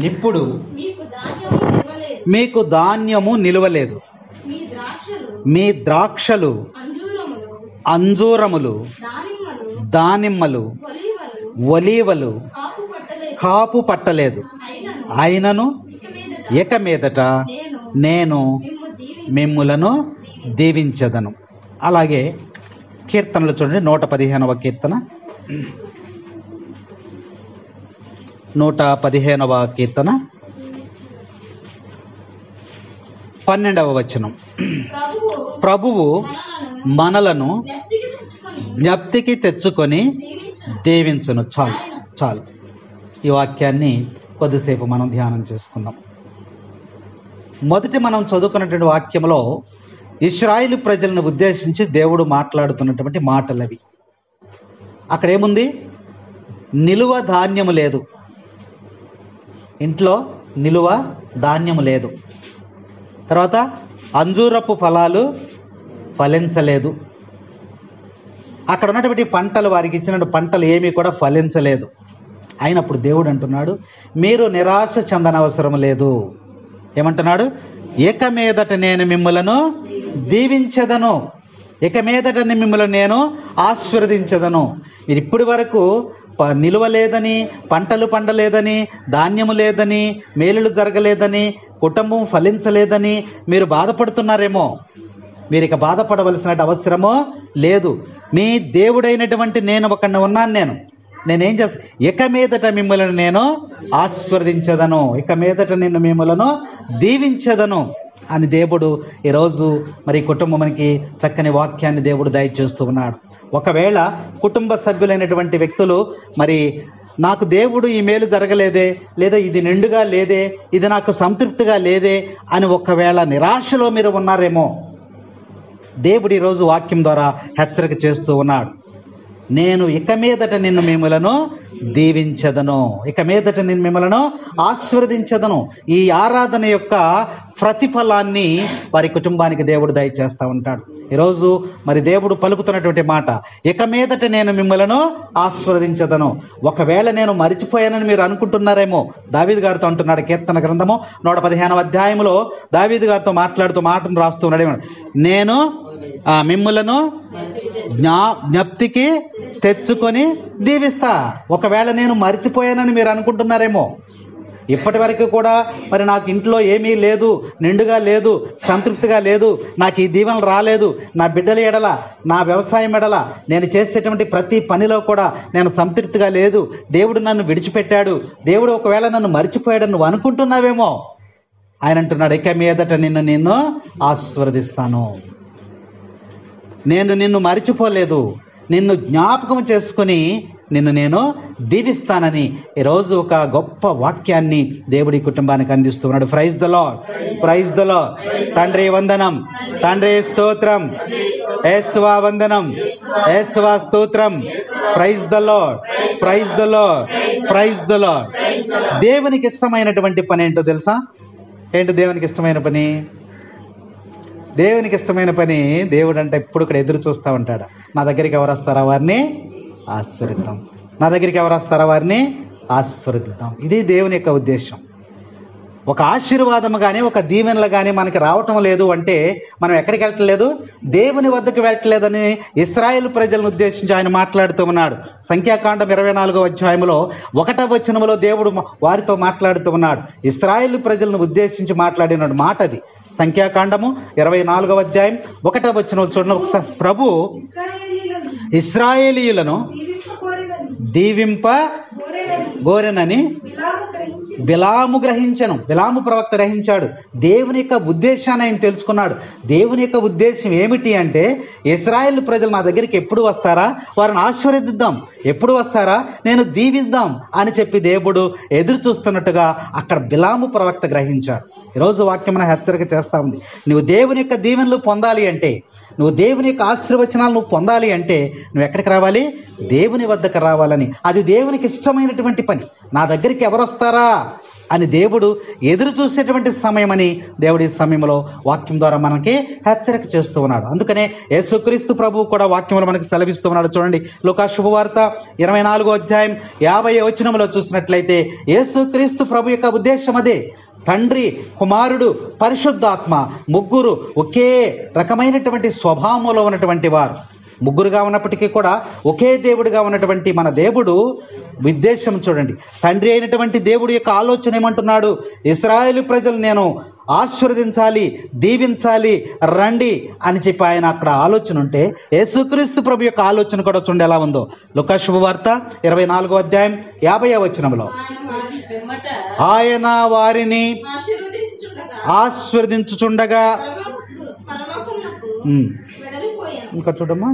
ఇప్పుడు మీకు ధాన్యము నిలువలేదు, మీ ద్రాక్షలు, అంజూరములు, దానిమ్మలు, ఒలీవలు కాపు పట్టలేదు. అయినను ఇక మీదట నేను మిమ్ములను దీవించదను. అలాగే కీర్తనలు చూడండి, 115వ కీర్తన, 115వ కీర్తన 12వ వచనం. ప్రభువు మనలను జ్ఞప్తికి తెచ్చుకొని దీవించును. చాలు చాలు. ఈ వాక్యాన్ని కొద్దిసేపు మనం ధ్యానం చేసుకుందాం. మొదటి మనం చదువుకున్నటువంటి వాక్యంలో ఇశ్రాయేలు ప్రజలను ఉద్దేశించి దేవుడు మాట్లాడుతున్నటువంటి మాటలవి. అక్కడ ఏముంది? నిలువ ధాన్యము లేదు, ఇంట్లో నిలువ ధాన్యము లేదు. తర్వాత అంజూరపు ఫలాలు ఫలించలేదు. అక్కడ ఉన్నటువంటి పంటలు, వారికి ఇచ్చిన పంటలు ఏమీ కూడా ఫలించలేదు. అయినప్పుడు దేవుడు అంటున్నాడు, మీరు నిరాశ చెందనవసరం లేదు. ఏమంటున్నాడు? ఇక మీదట నేను మిమ్మలను దీవించదను, ఇక మీదట మిమ్మల్ని నేను ఆశీర్వదించదను. మీరు ఇప్పటి వరకు నిలువ లేదని, పంటలు పండలేదని, ధాన్యము లేదని, మేలులు జరగలేదని, కుటుంబం ఫలించలేదని మీరు బాధపడుతున్నారేమో. మీరు ఇక బాధపడవలసిన అవసరమో లేదు. మీ దేవుడైనటువంటి నేను ఒకడిని ఉన్నాను. నేనేం చేస్తాను? ఇక మీదట మిమ్మల్ని నేను ఆశీర్వదించదను, ఇక మీదట నేను మిమ్మలను దీవించదను అని దేవుడు ఈరోజు మరి కుటుంబానికి చక్కని వాక్యాన్ని దేవుడు దయచేస్తూ ఉన్నాడు. ఒకవేళ కుటుంబ సభ్యులైనటువంటి వ్యక్తులు మరి నాకు దేవుడు ఈ మేలు జరగలేదే, లేదా ఇది నిండుగా లేదే, ఇది నాకు సంతృప్తిగా లేదే అని ఒకవేళ నిరాశలో మీరు ఉన్నారేమో, దేవుడు ఈరోజు వాక్యం ద్వారా హెచ్చరిక చేస్తూ ఉన్నాడు. నేను ఇక మీదట నిన్ను మిమ్మలను దీవించదను, ఇక మీదట నేను మిమ్మలను ఆశీర్వదించదను. ఈ ఆరాధన యొక్క ప్రతిఫలాన్ని వారి కుటుంబానికి దేవుడు దయచేస్తూ ఉంటాడు. ఈరోజు మరి దేవుడు పలుకుతున్నటువంటి మాట, ఇక మీదట నేను మిమ్మలను ఆశీర్వదించదను. ఒకవేళ నేను మరిచిపోయానని మీరు అనుకుంటున్నారేమో. దావీదు గారితో అంటున్నాడు, కీర్తన గ్రంథము 115వ అధ్యాయంలో దావీదు గారితో మాట్లాడుతూ మాటను రాస్తూ ఉన్నాడు, నేను మిమ్ములను జ్ఞప్తికి తెచ్చుకొని దీవిస్తా. ఒకవేళ నేను మరిచిపోయానని మీరు అనుకుంటున్నారేమో. ఇప్పటి వరకు కూడా మరి నాకు ఇంట్లో ఏమీ లేదు, నిండుగా లేదు, సంతృప్తిగా లేదు, నాకు ఈ దీవెనలు రాలేదు, నా బిడ్డల ఎడల, నా వ్యవసాయం ఎడల, నేను చేసేటువంటి ప్రతి పనిలో కూడా నేను సంతృప్తిగా లేదు, దేవుడు నన్ను విడిచిపెట్టాడు, దేవుడు ఒకవేళ నన్ను మరిచిపోయాడని నువ్వు అనుకుంటున్నావేమో. ఆయన అంటున్నాడు, ఇక మీదట నిన్ను ఆశీర్వదిస్తాను, నేను నిన్ను మరిచిపోలేదు, నిన్ను జ్ఞాపకం చేసుకుని నేను దీవిస్తానని ఈరోజు ఒక గొప్ప వాక్యాన్ని దేవుడి కుటుంబానికి అందిస్తూ ఉన్నాడు. Praise the lord, praise the lord. తండ్రి వందనం, తండ్రి స్తోత్రం, యేసువా వందనం, యేసువా స్తోత్రం. Praise the lord, praise the lord, praise the Lord. దేవునికి ఇష్టమైనటువంటి పని ఏంటో తెలుసా? ఏంటి దేవునికి ఇష్టమైన పని? దేవునికి ఇష్టమైన పని, దేవుడు అంటే ఎప్పుడు ఇక్కడ ఎదురు చూస్తూ ఉంటాడు. నా దగ్గరికి ఎవరు వస్తారా వారిని ఆశీర్వదిద్దాం, నా దగ్గరికి ఎవరు వస్తారా వారిని ఆశీర్వదిద్దాం. ఇది దేవుని యొక్క ఉద్దేశం. ఒక ఆశీర్వాదం కానీ ఒక దీవెనలు కానీ మనకి రావటం లేదు అంటే మనం ఎక్కడికి వెళ్ళట్లేదు? దేవుని వద్దకు వెళ్ళట్లేదని ఇశ్రాయేలు ప్రజలను ఉద్దేశించి ఆయన మాట్లాడుతూ ఉన్నాడు. సంఖ్యాకాండం 24వ అధ్యాయంలో 1వ వచనంలో దేవుడు వారితో మాట్లాడుతూ ఉన్నాడు. ఇశ్రాయేలు ప్రజలను ఉద్దేశించి మాట్లాడిన మాట అది. సంఖ్యాకాండము 24వ అధ్యాయం 1వ వచనం చూడండి ఒకసారి. ప్రభు ఇశ్రాయేలీయులను దీవింప గోరెనని బిలాము గ్రహించను. బిలాము ప్రవక్త గ్రహించాడు. దేవుని యొక్క ఉద్దేశాన్ని ఆయన తెలుసుకున్నాడు. దేవుని యొక్క ఉద్దేశం ఏమిటి అంటే, ఇశ్రాయేల్ ప్రజలు నా దగ్గరికి ఎప్పుడు వస్తారా, వారిని ఆశీర్వదిద్దాం, ఎప్పుడు వస్తారా, నేను దీవిద్దాం అని చెప్పి దేవుడు ఎదురు చూస్తున్నట్టుగా అక్కడ బిలాము ప్రవక్త గ్రహించాడు. ఈరోజు వాక్యం మన హెచ్చరిక చేస్తూ ఉంది. నువ్వు దేవుని యొక్క దీవెనలు పొందాలి అంటే, నువ్వు దేవుని యొక్క ఆశీర్వచనాలు నువ్వు పొందాలి అంటే నువ్వు ఎక్కడికి రావాలి? దేవుని వద్దకు రావాలని. అది దేవునికి ఇష్టమైన అద్భుతమైనటువంటి పని. నా దగ్గరికి ఎవరు వస్తారా అని దేవుడు ఎదురు చూసేటువంటి సమయం అని దేవుడి సమయంలో వాక్యం ద్వారా మనకి హెచ్చరిక చేస్తూ ఉన్నాడు. అందుకనే యేసుక్రీస్తు ప్రభువు కూడా వాక్యంలో మనకి సెలవిస్తూ ఉన్నాడు. చూడండి, లూకా శుభవార్త 24వ అధ్యాయం 50వ వచనంలో చూసినట్లయితే యేసుక్రీస్తు ప్రభు యొక్క ఉద్దేశం అదే. తండ్రి, కుమారుడు, పరిశుద్ధాత్మ ముగ్గురు ఒకే రకమైనటువంటి స్వభావంలో ఉన్నటువంటి వారు. ముగ్గురుగా ఉన్నప్పటికీ కూడా ఒకే దేవుడిగా ఉన్నటువంటి మన దేవుడు ఉద్దేశం చూడండి. తండ్రి అయినటువంటి దేవుడి యొక్క ఆలోచన ఏమంటున్నాడు? ఇశ్రాయేలు ప్రజలు నేను ఆశీర్వదించాలి, దీవించాలి, రండి అని చెప్పి ఆయన అక్కడ ఆలోచన ఉంటే, యేసుక్రీస్తు ప్రభు యొక్క ఆలోచన కూడా చూడండి ఎలా ఉందో. లూకా శుభవార్త 24వ అధ్యాయం 50వ వచనంలో ఆయన వారిని ఆశీర్వదించుచుండగా ఇంకా చూడమ్మా,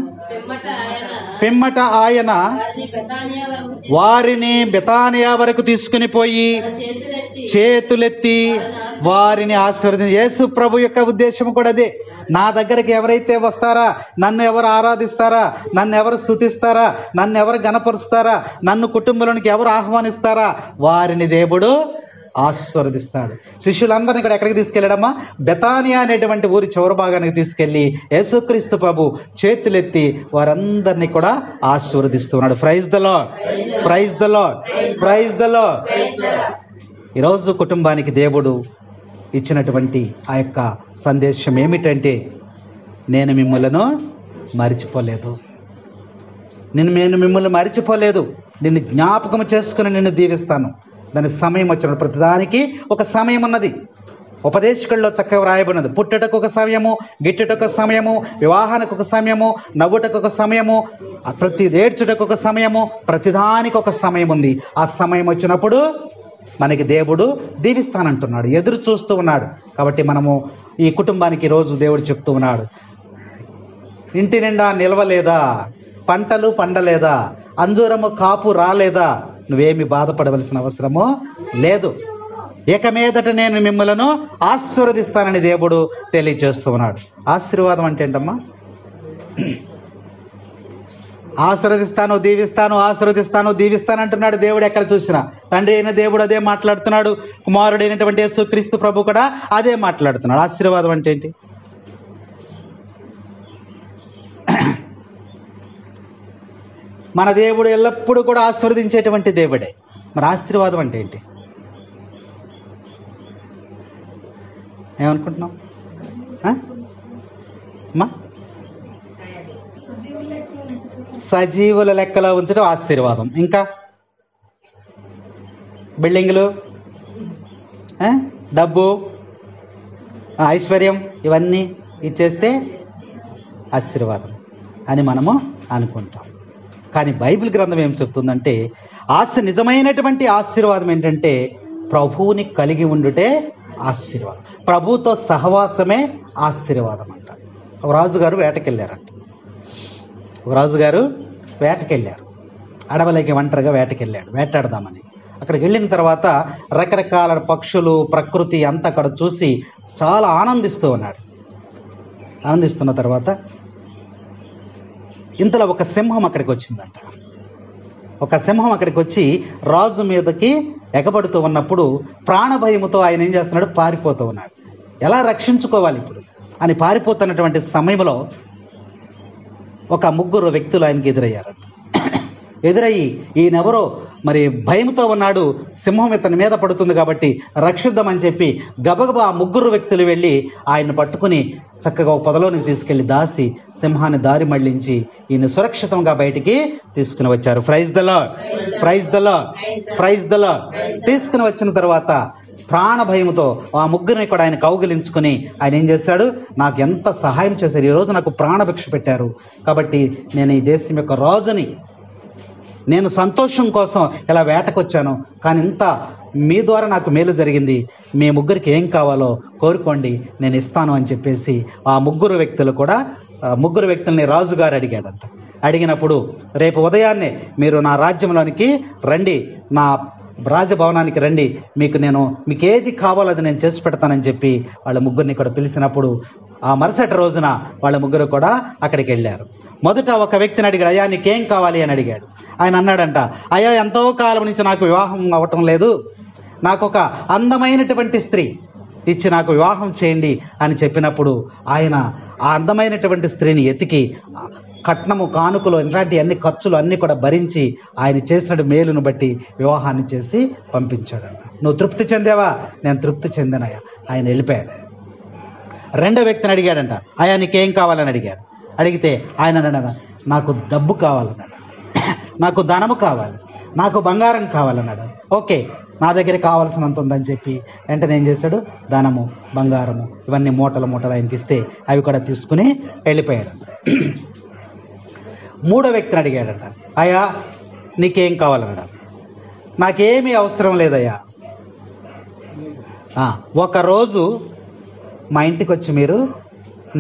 పిమ్మట ఆయన వారిని బెతానియా వరకు తీసుకుని పోయి చేతులెత్తి వారిని ఆశీర్వదించి. యేసు ప్రభు యొక్క ఉద్దేశం కూడా అదే. నా దగ్గరికి ఎవరైతే వస్తారా, నన్ను ఎవరు ఆరాధిస్తారా, నన్ను ఎవరు స్తుతిస్తారా, నన్ను ఎవరు గణపరుస్తారా, నన్ను కుటుంబంలోనికి ఎవరు ఆహ్వానిస్తారా, వారిని దేవుడు ఆశీర్వదిస్తాడు. శిష్యులందరినీ ఇక్కడ ఎక్కడికి తీసుకెళ్ళాడమ్మా? బెతానియా అనేటువంటి ఊరి చివరి భాగానికి తీసుకెళ్లి యేసుక్రీస్తు ప్రభు చేతులెత్తి వారందరినీ కూడా ఆశీర్వదిస్తున్నాడు. Praise the lord, praise the lord, praise the lord. ఈరోజు కుటుంబానికి దేవుడు ఇచ్చినటువంటి ఆ యొక్క సందేశం ఏమిటంటే, నేను మిమ్మల్ని మరిచిపోలేదు, నేను మిమ్మల్ని మరిచిపోలేదు, నిన్ను జ్ఞాపకం చేసుకుని నిన్ను దీవిస్తాను. దాని సమయం వచ్చినప్పుడు ప్రతిదానికి ఒక సమయం ఉన్నది. ఉపదేశకుల్లో చక్కగా వ్రాయబడినది. పుట్టుటకు ఒక సమయము, గిట్టుటకు ఒక సమయము, వివాహానికి ఒక సమయము, నవ్వుటకు ఒక సమయము, ప్రతి ఏడ్చుటకు ఒక సమయము, ప్రతిదానికి ఒక సమయం ఉంది. ఆ సమయం వచ్చినప్పుడు మనకి దేవుడు దీవిస్తానంటున్నాడు, ఎదురు చూస్తూ ఉన్నాడు. కాబట్టి మనము ఈ కుటుంబానికి రోజు దేవుడు చెప్తూ ఉన్నాడు, ఇంటి నిండా నిలవలేదా, పంటలు పండలేదా, అంజూరము కాపు రాలేదా, నువ్వేమి బాధపడవలసిన అవసరమో లేదు. ఇక మీదట నేను మిమ్మలను ఆశీర్వదిస్తానని దేవుడు తెలియజేస్తూ ఉన్నాడు. ఆశీర్వాదం అంటే ఏంటమ్మా? ఆశీర్వదిస్తాను, దీవిస్తాను, ఆశీర్వదిస్తాను, దీవిస్తాను అంటున్నాడు దేవుడు. ఎక్కడ చూసినా తండ్రి అయిన దేవుడు అదే మాట్లాడుతున్నాడు, కుమారుడైనటువంటి యేసుక్రీస్తు ప్రభు కూడా అదే మాట్లాడుతున్నాడు. ఆశీర్వాదం అంటే ఏంటి? మన దేవుడు ఎల్లప్పుడూ కూడా ఆశీర్వదించేటువంటి దేవుడే. మరి ఆశీర్వాదం అంటే ఏంటి? ఏమనుకుంటున్నాం అమ్మా? సజీవుల లెక్కలో ఉంచడం ఆశీర్వాదం. ఇంకా బిల్డింగులు, డబ్బు, ఐశ్వర్యం ఇవన్నీ ఇచ్చేస్తే ఆశీర్వాదం అని మనము అనుకుంటాం. కానీ బైబిల్ గ్రంథం ఏం చెప్తుందంటే, నిజమైనటువంటి ఆశీర్వాదం ఏంటంటే ప్రభువుని కలిగి ఉండుటే ఆశీర్వాదం. ప్రభువుతో సహవాసమే ఆశీర్వాదం అంట. ఒక రాజుగారు వేటకెళ్ళారంట. అడవులకి ఒంటరిగా వేటకెళ్ళాడు, వేటాడదామని. అక్కడికి వెళ్ళిన తర్వాత రకరకాల పక్షులు, ప్రకృతి అంతా అక్కడ చూసి చాలా ఆనందిస్తూ ఉన్నాడు. ఆనందిస్తున్న తర్వాత ఇంతలో ఒక సింహం అక్కడికి వచ్చిందంట. ఒక సింహం అక్కడికి వచ్చి రాజు మీదకి ఎగబడుతూ ఉన్నప్పుడు ప్రాణభయముతో ఆయన ఏం చేస్తున్నాడు? పారిపోతూ ఉన్నాడు. ఎలా రక్షించుకోవాలి ఇప్పుడు అని పారిపోతున్నటువంటి సమయంలో ఒక ముగ్గురు వ్యక్తులు ఆయనకి ఎదురయ్యారంట. ఎదురయ్యి ఈయనెవరో మరి భయంతో ఉన్నాడు, సింహం ఇతని మీద పడుతుంది కాబట్టి రక్షిద్దామని చెప్పి గబగబా ఆ ముగ్గురు వ్యక్తులు వెళ్ళి ఆయన పట్టుకుని చక్కగా ఒక పొదలోనికి తీసుకెళ్లి దాసి సింహాన్ని దారి మళ్లించి ఈయన సురక్షితంగా బయటికి తీసుకుని వచ్చారు. Praise the lord, praise the lord, praise the Lord. తీసుకుని వచ్చిన తర్వాత ప్రాణ భయంతో ఆ ముగ్గురిని కూడా ఆయన కౌగిలించుకుని ఆయన ఏం చేశాడు? నాకు ఎంత సహాయం చేశారు, ఈరోజు నాకు ప్రాణభిక్ష పెట్టారు, కాబట్టి నేను ఈ దేశం యొక్క రాజుని, నేను సంతోషం కోసం ఇలా వేటకొచ్చాను, కానీ ఇంత మీ ద్వారా నాకు మేలు జరిగింది, మీ ముగ్గురికి ఏం కావాలో కోరుకోండి, నేను ఇస్తాను అని చెప్పేసి ఆ ముగ్గురు వ్యక్తుల్ని రాజుగారు అడిగాడంట. అడిగినప్పుడు రేపు ఉదయాన్నే మీరు నా రాజ్యంలోనికి రండి, నా రాజభవనానికి రండి, మీకు ఏది కావాలో అది నేను చేసి పెడతానని చెప్పి వాళ్ళ ముగ్గురిని కూడా పిలిచినప్పుడు ఆ మరుసటి రోజున వాళ్ళ ముగ్గురు కూడా అక్కడికి వెళ్ళారు. మొదట ఒక వ్యక్తిని అడిగాడు, అయ్యా నీకేం కావాలి అని అడిగాడు. ఆయన అన్నాడంట, అయ్యా ఎంతో కాలం నుంచి నాకు వివాహం అవ్వటం లేదు, నాకు ఒక అందమైనటువంటి స్త్రీ ఇచ్చి నాకు వివాహం చేయండి అని చెప్పినప్పుడు ఆయన ఆ అందమైనటువంటి స్త్రీని ఎతికి కట్నము కానుకలు ఇలాంటి అన్ని ఖర్చులు అన్నీ కూడా భరించి ఆయన చేసిన మేలును బట్టి వివాహాన్ని చేసి పంపించాడంట. నువ్వు తృప్తి చెందావా? నేను తృప్తి చెందానయ్యా. ఆయన వెళ్ళిపోయాడు. రెండో వ్యక్తిని అడిగాడంట, అయ్యా నీకేం కావాలని అడిగాడు. అడిగితే ఆయన అన్నాడు, నాకు డబ్బు కావాలన్నాడు, నాకు ధనము కావాలి, నాకు బంగారం కావాలన్నాడు. ఓకే, నా దగ్గర కావాల్సినంత ఉందని చెప్పి వెంటనే ఏం చేశాడు, ధనము బంగారము ఇవన్నీ మూటలు మూటలు ఆయనకి ఇస్తే అవి కూడా తీసుకుని వెళ్ళిపోయాడు. మూడో వ్యక్తిని అడిగాడంట, అయ్యా నీకేం కావాలన్నాడు. నాకేమీ అవసరం లేదయ్యా, ఒకరోజు మా ఇంటికి వచ్చి మీరు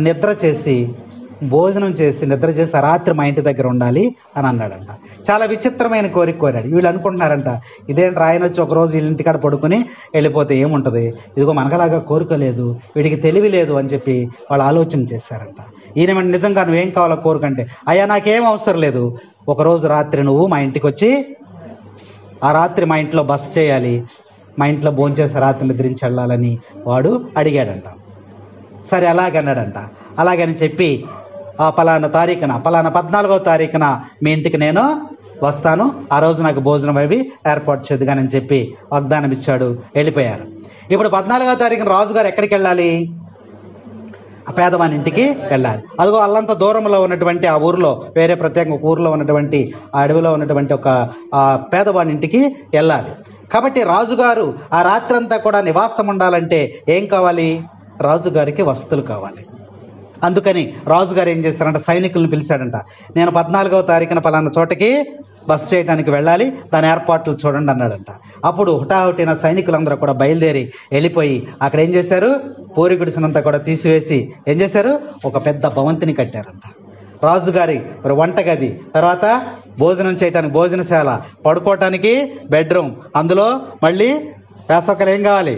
నిద్ర చేసి భోజనం చేసి నిద్ర చేసి రాత్రి మా ఇంటి దగ్గర ఉండాలి అని అన్నాడంట. చాలా విచిత్రమైన కోరిక కోరాడు. వీళ్ళు అనుకుంటున్నారంట, ఇదేంటి ఆయన వచ్చి ఒకరోజు వీళ్ళ ఇంటికాడ పడుకుని వెళ్ళిపోతే ఏముంటుంది, ఇదిగో మనకలాగా కోరిక లేదు, వీడికి తెలివి లేదు అని చెప్పి వాళ్ళు ఆలోచన చేశారంట. ఈయన నిజంగా నువ్వేం కావాలో కోరికంటే, అయ్యా నాకేం అవసరం లేదు, ఒకరోజు రాత్రి నువ్వు మా ఇంటికి వచ్చి ఆ రాత్రి మా ఇంట్లో బస చేయాలి, మా ఇంట్లో భోంచేసి రాత్రి నిద్రించి వెళ్ళాలని వాడు అడిగాడంట. సరే అలాగన్నాడంట. అలాగని చెప్పి ఆ పలానా తారీఖున పలానా 14వ తారీఖున మీ ఇంటికి నేను వస్తాను, ఆ రోజు నాకు భోజనం అవి ఏర్పాటు చేద్దుగానని చెప్పి వాగ్దానం ఇచ్చాడు. వెళ్ళిపోయారు. ఇప్పుడు 14వ తారీఖున రాజుగారు ఎక్కడికి వెళ్ళాలి? ఆ పేదవాని ఇంటికి వెళ్ళాలి. అదిగో అల్లంత దూరంలో ఉన్నటువంటి ఆ ఊరిలో, వేరే ప్రత్యేకంగా ఒక ఊరిలో ఉన్నటువంటి ఆ అడవిలో ఉన్నటువంటి ఒక పేదవాని ఇంటికి వెళ్ళాలి. కాబట్టి రాజుగారు ఆ రాత్రంతా కూడా నివాసం ఉండాలంటే ఏం కావాలి? రాజుగారికి వసతులు కావాలి. అందుకని రాజుగారు ఏం చేస్తారంట, సైనికులను పిలిచాడంట. నేను 14వ తారీఖున పలానా చోటకి బస్ చేయడానికి వెళ్ళాలి, దాని ఏర్పాట్లు చూడండి అన్నాడంట. అప్పుడు హుటాహుటిన సైనికులందరూ కూడా బయలుదేరి వెళ్ళిపోయి అక్కడ ఏం చేశారు, పూరి గుడిసెనంతా కూడా తీసివేసి ఏం చేశారు, ఒక పెద్ద భవంతిని కట్టారంట. రాజుగారి వంటగది, తర్వాత భోజనం చేయడానికి భోజనశాల, పడుకోవటానికి బెడ్రూమ్, అందులో మళ్ళీ వేసవకాలం ఏం కావాలి,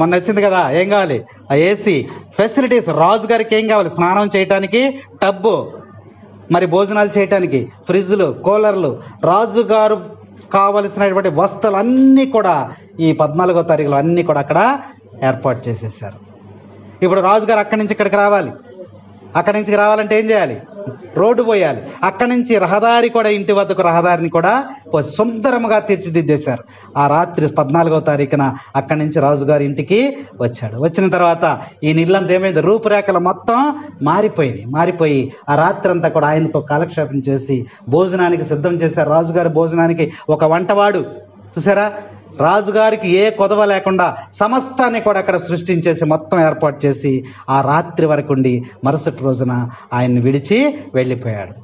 మొన్న వచ్చింది కదా, ఏం కావాలి, ఆ ఏసీ ఫెసిలిటీస్. రాజుగారికి ఏం కావాలి, స్నానం చేయటానికి టబ్బు, మరి భోజనాలు చేయటానికి ఫ్రిడ్జ్లు, కూలర్లు, రాజుగారు కావలసినటువంటి వస్తువులు అన్నీ కూడా ఈ 14వ తారీఖులో అన్నీ కూడా అక్కడ ఏర్పాటు చేసేసారు. ఇప్పుడు రాజుగారు అక్కడి నుంచి ఇక్కడికి రావాలి. అక్కడి నుంచి రావాలంటే ఏం చేయాలి, రోడ్డు పోయాలి. అక్కడి నుంచి రహదారి కూడా, ఇంటి వద్దకు రహదారిని కూడా సుందరముగా తీర్చిదిద్దేశారు. ఆ రాత్రి 14వ తారీఖున అక్కడి నుంచి రాజుగారి ఇంటికి వచ్చాడు. వచ్చిన తర్వాత ఈ ఇల్లంతా ఏమైంది, రూపురేఖలు మొత్తం మారిపోయి ఆ రాత్రి అంతా కూడా ఆయనతో కాలక్షేపం చేసి భోజనానికి సిద్ధం చేశారు. రాజుగారి భోజనానికి ఒక వంటవాడు, చూసారా, రాజుగారికి ఏ కొదవ లేకుండా సమస్తాన్ని కూడా అక్కడ సృష్టించేసి మొత్తం ఏర్పాటు చేసి ఆ రాత్రి వరకు ఉండి మరుసటి రోజున ఆయన్ని విడిచి వెళ్ళిపోయాడు.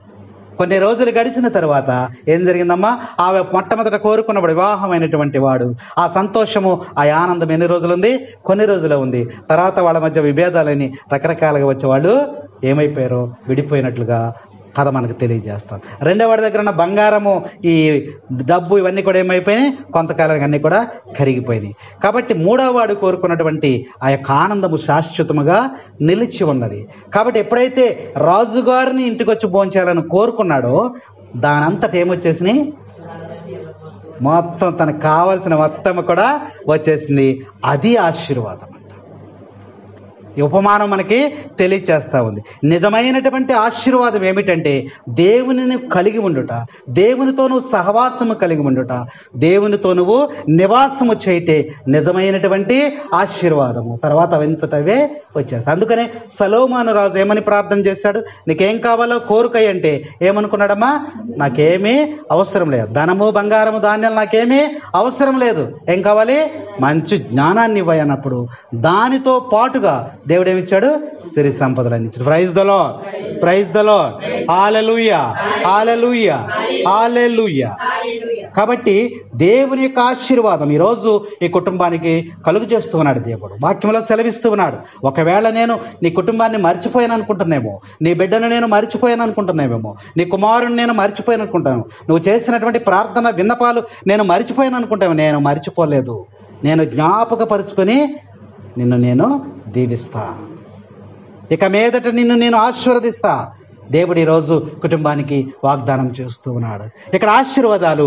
కొన్ని రోజులు గడిచిన తర్వాత ఏం జరిగిందమ్మా, ఆమె మొట్టమొదట కోరుకున్నప్పుడు వివాహమైనటువంటి వాడు ఆ సంతోషము, ఆ ఆనందం ఎన్ని రోజులు ఉంది, కొన్ని రోజులే ఉంది. తర్వాత వాళ్ళ మధ్య విభేదాలని రకరకాలుగా వచ్చే వాళ్ళు ఏమైపోయారో విడిపోయినట్లుగా కథ మనకు తెలియజేస్తాం. రెండో వాడి దగ్గర ఉన్న బంగారము, ఈ డబ్బు ఇవన్నీ కూడా ఏమైపోయినాయి, కొంతకాలానికి అన్నీ కూడా కరిగిపోయినాయి. కాబట్టి మూడవ వాడు కోరుకున్నటువంటి ఆ యొక్క ఆనందము శాశ్వతముగా నిలిచి ఉన్నది. కాబట్టి ఎప్పుడైతే రాజుగారిని ఇంటికి వచ్చి భోంచేయాలని కోరుకున్నాడో దానంతట ఏమొచ్చేసినాయి, మొత్తం తనకు కావాల్సిన మొత్తం కూడా వచ్చేసింది. అది ఆశీర్వాదం. ఈ ఉపమానం మనకి తెలియచేస్తూ ఉంది. నిజమైనటువంటి ఆశీర్వాదం ఏమిటంటే దేవునిని కలిగి ఉండుట, దేవునితో నువ్వు సహవాసము కలిగి ఉండుట, దేవునితో నువ్వు నివాసము చేయటే నిజమైనటువంటి ఆశీర్వాదము. తర్వాత అవెంతటవే వచ్చేస్తాయి. అందుకనే సొలొమోను రాజు ఏమని ప్రార్థన చేశాడు, నీకేం కావాలో కోరుకై అంటే ఏమనుకున్నాడమ్మా, నాకేమీ అవసరం లేదు, ధనము బంగారము ధాన్యాలు నాకేమీ అవసరం లేదు, ఏం కావాలి, మంచి జ్ఞానాన్ని ఇవ్వాలి అన్నప్పుడు దానితో పాటుగా దేవుడు ఏమిచ్చాడు, సిరి సంపదలు ఇచ్చాడు. Praise the lord, praise the lord, hallelujah, hallelujah, hallelujah. కాబట్టి దేవుని యొక్క ఆశీర్వాదం ఈరోజు ఈ కుటుంబానికి కలుగు చేస్తూ ఉన్నాడు. దేవుడు వాక్యంలో సెలవిస్తూ ఉన్నాడు. ఒకవేళ నేను నీ కుటుంబాన్ని మర్చిపోయాను అనుకుంటున్నామో, నీ బిడ్డను నేను మర్చిపోయాను అనుకుంటున్నామేమో, నీ కుమారుని నేను మర్చిపోయాను అనుకుంటాను, నువ్వు చేసినటువంటి ప్రార్థన విన్నపాలు నేను మర్చిపోయాను అనుకుంటాను. నేను మర్చిపోలేదు, నేను జ్ఞాపకపరుచుకొని నిన్ను నేను దీవిస్తా, ఇక మీదట నిన్ను నేను ఆశీర్వదిస్తా. దేవుడు ఈరోజు కుటుంబానికి వాగ్దానం చేస్తూ ఉన్నాడు. ఇక్కడ ఆశీర్వాదాలు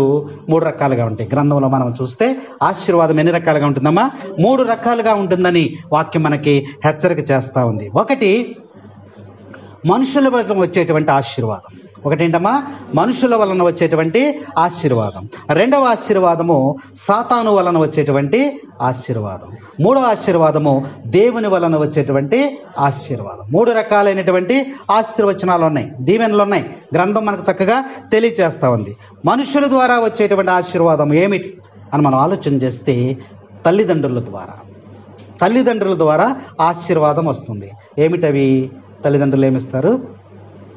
3 రకాలుగా ఉంటాయి. గ్రంథంలో మనం చూస్తే ఆశీర్వాదం ఎన్ని రకాలుగా ఉంటుందమ్మా? 3 రకాలుగా ఉంటుందని వాక్యం మనకి హెచ్చరిక చేస్తూ ఉంది. ఒకటి మనుషుల వలన వచ్చేటువంటి ఆశీర్వాదం. ఒకటేంటమ్మా? మనుషుల వలన వచ్చేటువంటి ఆశీర్వాదం. రెండవ ఆశీర్వాదము సాతాను వలన వచ్చేటువంటి ఆశీర్వాదం. మూడవ ఆశీర్వాదము దేవుని వలన వచ్చేటువంటి ఆశీర్వాదం. 3 రకాలైనటువంటి ఆశీర్వచనాలు ఉన్నాయి, దీవెనలు ఉన్నాయి. గ్రంథం మనకు చక్కగా తెలియజేస్తూ ఉంది. మనుషుల ద్వారా వచ్చేటువంటి ఆశీర్వాదం ఏమిటి అని మనం ఆలోచన చేస్తే తల్లిదండ్రుల ద్వారా ఆశీర్వాదం వస్తుంది. ఏమిటవి? తల్లిదండ్రులు ఏమిస్తారు?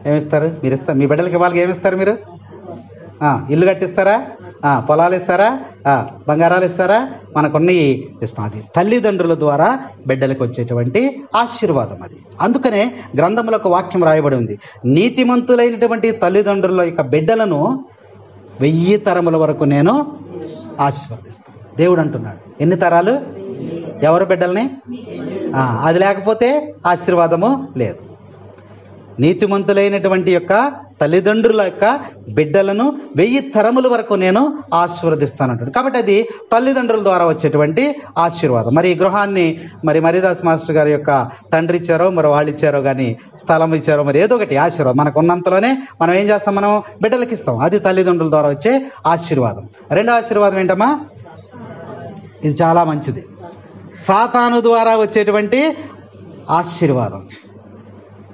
మీరు ఇస్తారు. మీ బిడ్డలకి వాళ్ళకి ఏమిస్తారు? మీరు ఇల్లు కట్టిస్తారా? పొలాలు ఇస్తారా? బంగారాలు ఇస్తారా? మనకున్నవి ఇస్తాం. అది తల్లిదండ్రుల ద్వారా బిడ్డలకు వచ్చేటువంటి ఆశీర్వాదం అది. అందుకనే గ్రంథంలో ఒక వాక్యం రాయబడి ఉంది, నీతిమంతులైనటువంటి తల్లిదండ్రుల యొక్క బిడ్డలను 1000 తరముల వరకు నేను ఆశీర్వదిస్తాను. దేవుడు అంటున్నాడు. ఎన్ని తరాలు? ఎవరు బిడ్డల్ని? అది లేకపోతే ఆశీర్వాదము లేదు. నీతిమంతులైనటువంటి యొక్క తల్లిదండ్రుల యొక్క బిడ్డలను 1000 తరముల వరకు నేను ఆశీర్వదిస్తానంటాడు. కాబట్టి అది తల్లిదండ్రుల ద్వారా వచ్చేటువంటి ఆశీర్వాదం. మరి ఈ గృహాన్ని మరి మరిదాస్ మాస్టర్ గారి యొక్క తండ్రి ఇచ్చారో, మరి వాళ్ళు ఇచ్చారో, కానీ స్థలం ఇచ్చారో, మరి ఏదో ఒకటి ఆశీర్వాదం మనకు ఉన్నంతలోనే మనం ఏం చేస్తాం? మనం బిడ్డలకి ఇస్తాం. అది తల్లిదండ్రుల ద్వారా వచ్చే ఆశీర్వాదం. రెండో ఆశీర్వాదం ఏంటమ్మా? ఇది చాలా మంచిది. సాతాను ద్వారా వచ్చేటువంటి ఆశీర్వాదం.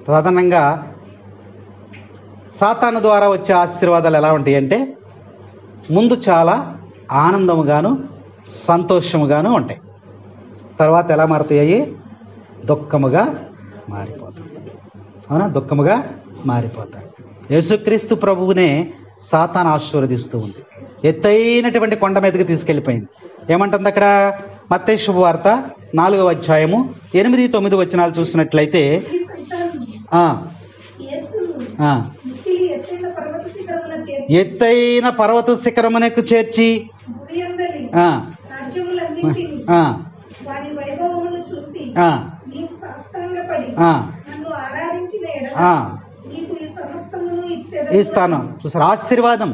సాధారణంగా సాతాను ద్వారా వచ్చే ఆశీర్వాదాలు ఎలా ఉంటాయి అంటే ముందు చాలా ఆనందముగాను సంతోషముగాను ఉంటాయి. తర్వాత ఎలా మారుతాయి? దుఃఖముగా మారిపోతాయి. అవునా? దుఃఖముగా మారిపోతాయి. యేసుక్రీస్తు ప్రభువునే సాతాను ఆశీర్వదిస్తూ ఉంది. ఎత్తైనటువంటి కొండ మీదకి తీసుకెళ్ళిపోయింది. ఏమంటుంది అక్కడ? మత్తయి శుభవార్త 4వ అధ్యాయము 8-9 వచనాలు చూసినట్లయితే ఎత్తైన పర్వత శిఖరమునకు చేర్చి ఇస్తాను. చూసారు? ఆశీర్వాదం,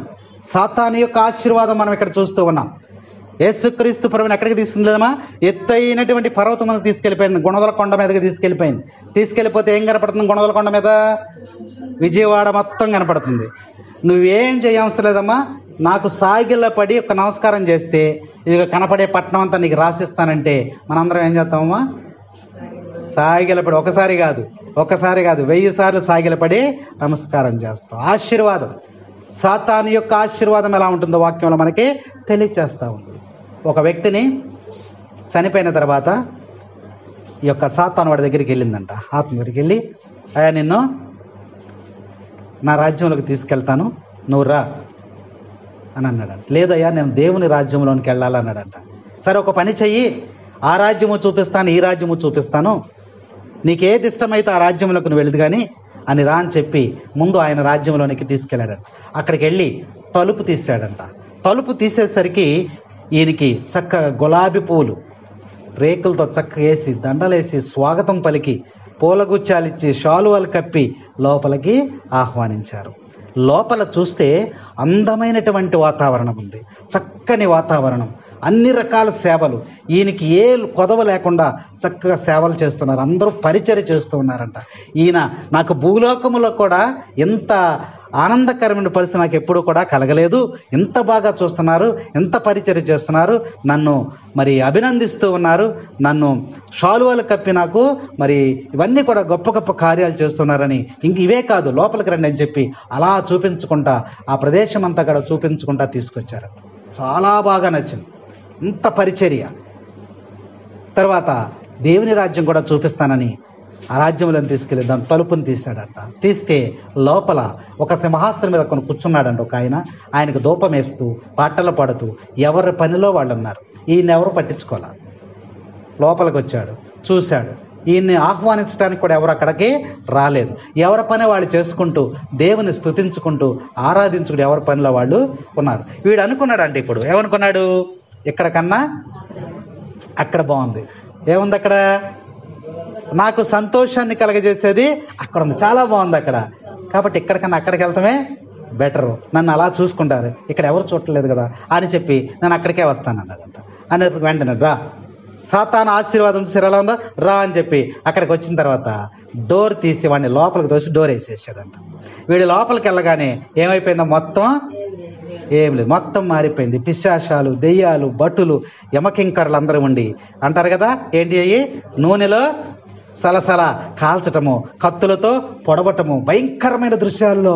సాతాను యొక్క ఆశీర్వాదం మనం ఇక్కడ చూస్తూ ఉన్నాం. యేసుక్రీస్తు ప్రభువుని ఎక్కడికి తీసుకెళ్ళదమ్మా? ఎత్తైనటువంటి పర్వతం మీద తీసుకెళ్ళిపోయింది. గుణదల కొండ మీదకి తీసుకెళ్ళిపోయింది. తీసుకెళ్ళిపోతే ఏం కనపడుతుంది? గుణదల కొండ మీద విజయవాడ మొత్తం కనపడుతుంది. నువ్వేం చేయవసరం లేదమ్మా, నాకు సాగిల పడి ఒక నమస్కారం చేస్తే ఇది కనపడే పట్టణం అంతా నీకు రాసిస్తానంటే మనందరం ఏం చేస్తామమ్మా? సాగిలపడి ఒకసారి కాదు 1000 సార్లు సాగిలపడి నమస్కారం చేస్తాం. ఆశీర్వాదం. సాతాను యొక్క ఆశీర్వాదం ఎలా ఉంటుందో వాక్యంలో మనకి తెలియచేస్తూ ఉంది. ఒక వ్యక్తిని చనిపోయిన తర్వాత ఈ యొక్క సాతాను వాడి దగ్గరికి వెళ్ళిందంట. ఆత్మ దగ్గరికి వెళ్ళి, అయ్యా నిన్ను నా రాజ్యంలోకి తీసుకెళ్తాను, నువ్వు రా అని అన్నాడంట. లేదయ్యా నేను దేవుని రాజ్యంలోనికి వెళ్ళాలన్నాడంట. సరే ఒక పని చెయ్యి, ఆ రాజ్యము చూపిస్తాను, ఈ రాజ్యము చూపిస్తాను, నీకేది ఇష్టమైతే ఆ రాజ్యంలోకి నువ్వు వెళ్ళదు కానీ అని రా అని చెప్పి ముందు ఆయన రాజ్యంలోనికి తీసుకెళ్ళాడంట. అక్కడికి వెళ్ళి తలుపు తీసాడంట. తలుపు తీసేసరికి ఈయనకి చక్కగా గులాబీ పూలు రేకులతో చక్కగా వేసి దండలేసి స్వాగతం పలికి పూలగుచ్చాలిచ్చి శాలువాలు కప్పి లోపలికి ఆహ్వానించారు. లోపల చూస్తే అందమైనటువంటి వాతావరణం ఉంది, చక్కని వాతావరణం, అన్ని రకాల సేవలు. ఈయనకి ఏ కొదవ లేకుండా చక్కగా సేవలు చేస్తున్నారు, అందరూ పరిచర్య చేస్తూ ఉన్నారంట. ఈయన నాకు భూలోకములో కూడా ఎంత ఆనందకరమైన పరిస్థితి నాకు ఎప్పుడూ కూడా కలగలేదు, ఎంత బాగా చూస్తున్నారు, ఎంత పరిచర్య చేస్తున్నారు, నన్ను మరి అభినందిస్తూ ఉన్నారు, నన్ను శాలువాలు కప్పి నాకు మరి ఇవన్నీ కూడా గొప్ప గొప్ప కార్యాలు చేస్తున్నారని, ఇంక ఇవే కాదు లోపలికి రండి అని చెప్పి అలా చూపించుకుంటా ఆ ప్రదేశం అంతా కూడా చూపించుకుంటా తీసుకొచ్చారు. చాలా బాగా నచ్చింది, ఇంత పరిచర్య. తర్వాత దేవుని రాజ్యం కూడా చూపిస్తానని ఆ రాజ్యంలో తీసుకెళ్ళి దాని తలుపుని తీశాడంట. తీస్తే లోపల ఒక సింహాసనం మీద కొన్ని కూర్చున్నాడంట ఒక ఆయన. ఆయనకు ధూపం వేస్తూ పాటలు పాడుతూ ఎవరి పనిలో వాళ్ళు ఉన్నారు. ఈయన ఎవరు పట్టించుకోలే. లోపలికి వచ్చాడు, చూశాడు. ఈయన్ని ఆహ్వానించడానికి కూడా ఎవరు అక్కడికి రాలేదు. ఎవరి పని వాళ్ళు చేసుకుంటూ దేవుని స్తుతించుకుంటూ ఆరాధించుకుంటూ ఎవరి పనిలో వాళ్ళు ఉన్నారు. వీడు అనుకున్నాడు అంటే ఇప్పుడు ఏమనుకున్నాడు, ఇక్కడ కన్నా అక్కడ బాగుంది. ఏముంది అక్కడ? నాకు సంతోషాన్ని కలగజేసేది అక్కడ ఉంది, చాలా బాగుంది అక్కడ. కాబట్టి ఇక్కడికన్నా అక్కడికి వెళ్తామే బెటరు, నన్ను అలా చూసుకుంటారు, ఇక్కడ ఎవరు చూడలేదు కదా అని చెప్పి నేను అక్కడికే వస్తాను అన్నాడంట. అనేప్పుడు వెంటనే రా, సాతాను ఆశీర్వాదం ఎలా ఉందో రా అని చెప్పి అక్కడికి వచ్చిన తర్వాత డోర్ తీసి వాడిని లోపలికి తోసి డోర్ వేసేసాడంట. వీడి లోపలికి వెళ్ళగానే ఏమైపోయిందో మొత్తం ఏం లేదు, మొత్తం మారిపోయింది. పిశాచాలు, దెయ్యాలు, భటులు, యమకింకరులు అందరూ ఉండి అంటారు కదా ఏంటి అయ్యి, నూనెలో సలసల కాల్చటము, కత్తులతో పొడవటము, భయంకరమైన దృశ్యాల్లో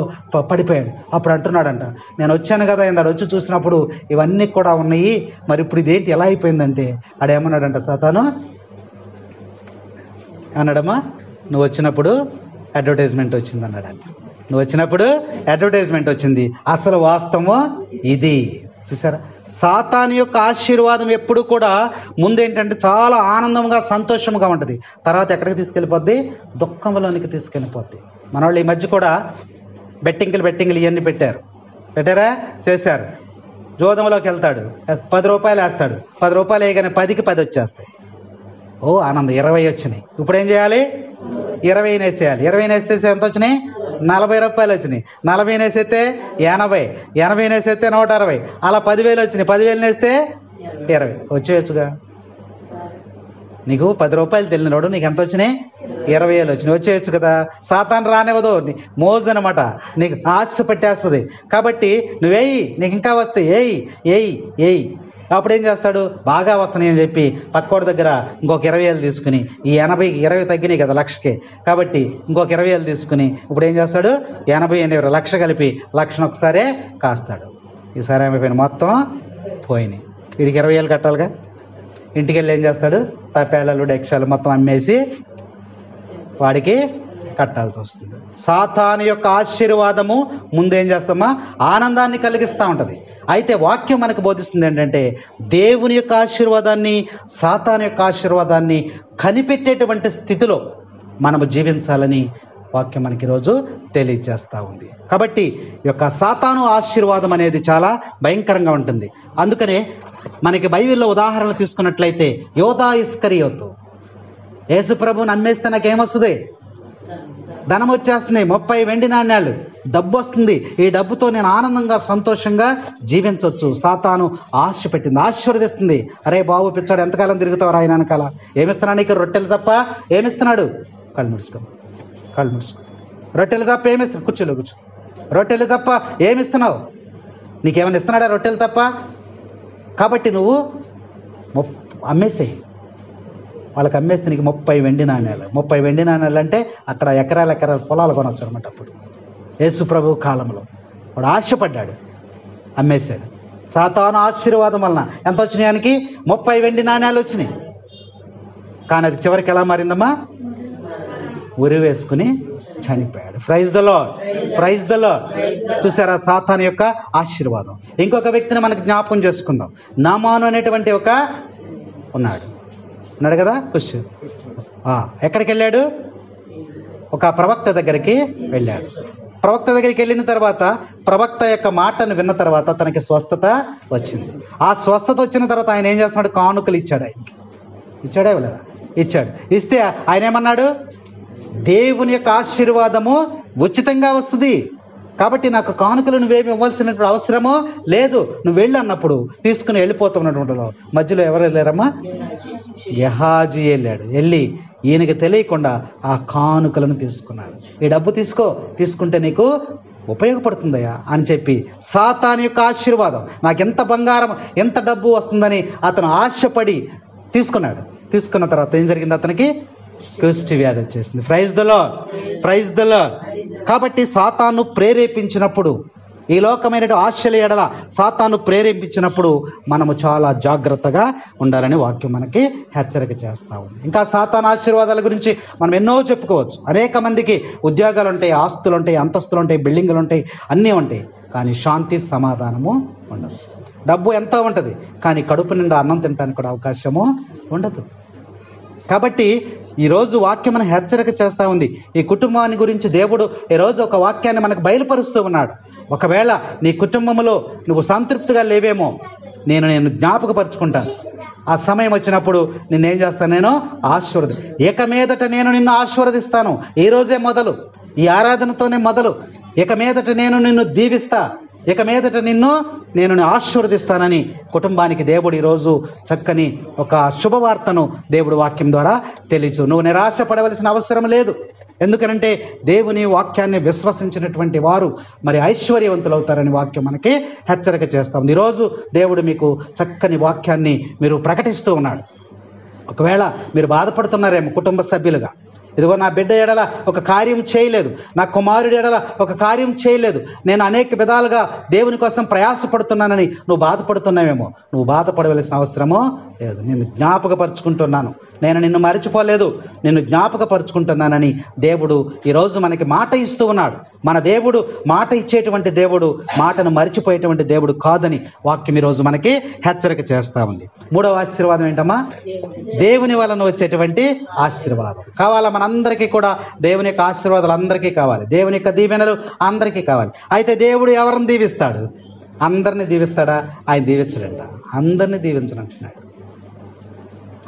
పడిపోయాడు. అప్పుడు అంటున్నాడంట, నేను వచ్చాను కదా ఇందాడు వచ్చి చూసినప్పుడు ఇవన్నీ కూడా ఉన్నాయి, మరి ఇప్పుడు ఇదేంటి ఎలా అయిపోయిందంటే ఆడేమన్నాడంట సాతాను అన్నాడమ్మా, నువ్వు వచ్చినప్పుడు అడ్వర్టైజ్మెంట్ వచ్చింది అన్నాడంట. నువ్వు వచ్చినప్పుడు అడ్వర్టైజ్మెంట్ వచ్చింది, అసలు వాస్తవము ఇది. చూసారా, సాతాను యొక్క ఆశీర్వాదం ఎప్పుడు కూడా ముందేంటంటే చాలా ఆనందంగా సంతోషంగా ఉంటుంది, తర్వాత ఎక్కడికి తీసుకెళ్ళిపోద్ది, దుఃఖంలోనికి తీసుకెళ్ళిపోద్ది. మన వాళ్ళు ఈ మధ్య కూడా బెట్టింగ్లు ఇవన్నీ పెట్టారా చేశారు. జోదంలోకి వెళ్తాడు, 10 రూపాయలు వేస్తాడు, 10 రూపాయలు వేయగానే 10కి 10 వచ్చేస్తాయి. ఓ ఆనందం, 20 వచ్చినాయి. ఇప్పుడు ఏం చేయాలి, 20 వేసేయాలి. 20 వేస్తే ఎంత వచ్చినాయి, 40 రూపాయలు వచ్చినాయి. 40 వేసేస్తే 80, 80 వేసేస్తే 160, అలా 10,000 వచ్చినాయి. 10,000 వేస్తే 20 వచ్చేయచ్చుగా. నీకు 10 రూపాయలు తెలియనోడు నీకు ఎంత వచ్చినాయి, 20,000 వచ్చినాయి, వచ్చేయచ్చు కదా. సాతాను రానివ్వదు, మోజు అనమాట, నీకు ఆశ పట్టేస్తుంది. కాబట్టి నువ్వేయి, నీకు ఇంకా వస్తాయి, ఏయి. అప్పుడు ఏం చేస్తాడు, బాగా వస్తున్నాయి అని చెప్పి పక్కోడి దగ్గర ఇంకొక 20,000 తీసుకుని, ఈ 80కి 20 తగ్గినాయి కదా లక్షకే, కాబట్టి ఇంకొక 20,000 తీసుకుని ఇప్పుడు ఏం చేస్తాడు, 80 లక్ష కలిపి 1,00,000 ఒకసారే కాస్తాడు. ఈసారి ఏమైపోయినాయి, మొత్తం పోయినాయి. వీడికి 20,000 కట్టాలిగా. ఇంటికి వెళ్ళి ఏం చేస్తాడు, తపేళలు డెక్షాలు మొత్తం అమ్మేసి వాడికి కట్టాల్సి వస్తుంది. సాతాను యొక్క ఆశీర్వాదము ముందేం చేస్తామా, ఆనందాన్ని కలిగిస్తూ ఉంటుంది. అయితే వాక్యం మనకు బోధిస్తుంది ఏంటంటే దేవుని యొక్క ఆశీర్వాదాన్ని, సాతాను యొక్క ఆశీర్వాదాన్ని కనిపెట్టేటువంటి స్థితిలో మనము జీవించాలని వాక్యం మనకి ఈరోజు తెలియజేస్తూ ఉంది. కాబట్టి ఈ యొక్క సాతాను ఆశీర్వాదం అనేది చాలా భయంకరంగా ఉంటుంది. అందుకనే మనకి బైబిల్లో ఉదాహరణలు తీసుకున్నట్లయితే యోధా ఇస్కరియోతు యేసు ప్రభువుని అమ్మేస్తే నాకేమొస్తుంది, ధనం వచ్చేస్తుంది, 30 వెండి నాణ్యాలు, డబ్బు వస్తుంది, ఈ డబ్బుతో నేను ఆనందంగా సంతోషంగా జీవించవచ్చు. సాతాను ఆశ పెట్టింది, ఆశీర్వదిస్తుంది. అరే బాబు పిచ్చాడు, ఎంతకాలం తిరుగుతావు ఆయన వెనకాల, ఏమిస్తున్నాడు నీకు, రొట్టెలు తప్ప ఏమిస్తున్నాడు, కళ్ళు ముడుచుకో, రొట్టెలు తప్ప ఏమిస్తున్నాడు, కూర్చో, రొట్టెలు తప్ప ఏమిస్తున్నావు, నీకేమైనా ఇస్తున్నాడా రొట్టెలు తప్ప. కాబట్టి నువ్వు అమ్మేసేయి, వాళ్ళకి అమ్మేస్తే నీకు 30 వెండి నాణ్యాలు. 30 వెండి నాణ్యాలు అంటే అక్కడ ఎకరాల పొలాలు కొనవచ్చు అనమాట. అప్పుడు యేసు ప్రభు కాలంలో వాడు ఆశపడ్డాడు, అమ్మేశాడు. సాతాను ఆశీర్వాదం వలన ఎంత వచ్చినాయి, ఆయనకి 30 వెండి నాణ్యాలు వచ్చినాయి. కానీ అది చివరికి ఎలా మారిందమ్మా, ఉరి వేసుకుని చనిపోయాడు. Praise the Lord. చూసారా సాతాను యొక్క ఆశీర్వాదం. ఇంకొక వ్యక్తిని మనకు జ్ఞాపకం చేసుకుందాం. నామాను అనేటువంటి ఒక ఉన్నాడు కదా, క్వశ్చన్ ఎక్కడికి వెళ్ళాడు, ఒక ప్రవక్త దగ్గరికి వెళ్ళాడు. ప్రవక్త దగ్గరికి వెళ్ళిన తర్వాత ప్రవక్త యొక్క మాటను విన్న తర్వాత తనకి స్వస్థత వచ్చింది. ఆ స్వస్థత వచ్చిన తర్వాత ఆయన ఏం చేస్తున్నాడు, కానుకలు ఇచ్చాడు. ఆయనకి ఇచ్చాడా లేదా, ఇచ్చాడు. ఇస్తే ఆయన ఏమన్నాడు, దేవుని యొక్క ఆశీర్వాదము ఉచితంగా వస్తుంది, కాబట్టి నాకు కానుకలు నువ్వేమి ఇవ్వాల్సినటువంటి అవసరమో లేదు, నువ్వు వెళ్ళి అన్నప్పుడు తీసుకుని వెళ్ళిపోతున్నటువంటి మధ్యలో ఎవరు వెళ్ళారమ్మా, గెహాజీ వెళ్ళాడు. వెళ్ళి ఈయనకి తెలియకుండా ఆ కానుకలను తీసుకున్నాడు. ఈ డబ్బు తీసుకుంటే నీకు ఉపయోగపడుతుందయ్యా అని చెప్పి సాతాను యొక్క ఆశీర్వాదం, నాకెంత బంగారం ఎంత డబ్బు వస్తుందని అతను ఆశపడి తీసుకున్నాడు. తీసుకున్న తర్వాత ఏం జరిగింది, అతనికి కుష్టి వ్యాధి వచ్చేసింది. Praise the Lord. కాబట్టి సాతాను ప్రేరేపించినప్పుడు, ఈ లోకమైన ఆశల ఎడల సాతాను ప్రేరేపించినప్పుడు మనము చాలా జాగ్రత్తగా ఉండాలని వాక్యం మనకి హెచ్చరిక చేస్తా ఉంది. ఇంకా సాతాను ఆశీర్వాదాల గురించి మనం ఎన్నో చెప్పుకోవచ్చు. అనేక మందికి ఉద్యోగాలు ఉంటాయి, ఆస్తులు ఉంటాయి, అంతస్తులు ఉంటాయి, బిల్డింగులు ఉంటాయి, అన్నీ ఉంటాయి, కానీ శాంతి సమాధానము ఉండదు. డబ్బు ఎంతో ఉంటుంది, కానీ కడుపు నిండా అన్నం తినడానికి కూడా అవకాశము ఉండదు. కాబట్టి ఈరోజు వాక్యం మనకు హెచ్చరిక చేస్తూ ఉంది. ఈ కుటుంబాన్ని గురించి దేవుడు ఈరోజు ఒక వాక్యాన్ని మనకు బయలుపరుస్తూ ఉన్నాడు. ఒకవేళ నీ కుటుంబంలో నువ్వు సంతృప్తిగా లేవేమో నేను జ్ఞాపకపరుచుకుంటాను. ఆ సమయం వచ్చినప్పుడు నిన్నేం చేస్తాను, నేను ఇక మీదట నేను నిన్ను ఆశీర్వదిస్తాను. ఈ రోజే మొదలు ఈ ఆరాధనతోనే మొదలు. ఇక మీదట నేను నిన్ను దీవిస్తా, ఇక మీదట నేను ఆశీర్వదిస్తానని కుటుంబానికి దేవుడు ఈరోజు చక్కని ఒక శుభవార్తను దేవుడు వాక్యం ద్వారా తెలియచు. నువ్వు నిరాశ పడవలసిన అవసరం లేదు. ఎందుకనంటే దేవుని వాక్యాన్ని విశ్వసించినటువంటి వారు మరి ఐశ్వర్యవంతులు అవుతారని వాక్యం మనకి హెచ్చరిక చేస్తా ఉంది. ఈరోజు దేవుడు మీకు చక్కని వాక్యాన్ని మీరు ప్రకటిస్తూ ఉన్నాడు. ఒకవేళ మీరు బాధపడుతున్నారేమో కుటుంబ సభ్యులుగా, ఇదిగో నా బిడ్డ ఎడల ఒక కార్యం చేయలేదు, నా కుమారుడి ఎడల ఒక కార్యం చేయలేదు, నేను అనేక విధాలుగా దేవుని కోసం ప్రయాసపడుతున్నానని నువ్వు బాధపడుతున్నావేమో. నువ్వు బాధపడవలసిన అవసరమో లేదు. నిన్ను జ్ఞాపకపరుచుకుంటున్నాను, నేను నిన్ను మరిచిపోలేదు, నిన్ను జ్ఞాపకపరుచుకుంటున్నానని దేవుడు ఈరోజు మనకి మాట ఇస్తూ ఉన్నాడు. మన దేవుడు మాట ఇచ్చేటువంటి దేవుడు, మాటను మరిచిపోయేటువంటి దేవుడు కాదని వాక్యం ఈరోజు మనకి హెచ్చరిక చేస్తా ఉంది. మూడవ ఆశీర్వాదం ఏంటమ్మా? దేవుని వలన వచ్చేటువంటి ఆశీర్వాదం కావాలా మనందరికీ కూడా. దేవుని యొక్క ఆశీర్వాదాలు అందరికీ కావాలి, దేవుని యొక్క దీవెనలు అందరికీ కావాలి. అయితే దేవుడు ఎవరిని దీవిస్తాడు? అందరిని దీవిస్తాడా? ఆయన దీవించడంట, అందరిని దీవించనంటున్నాడు.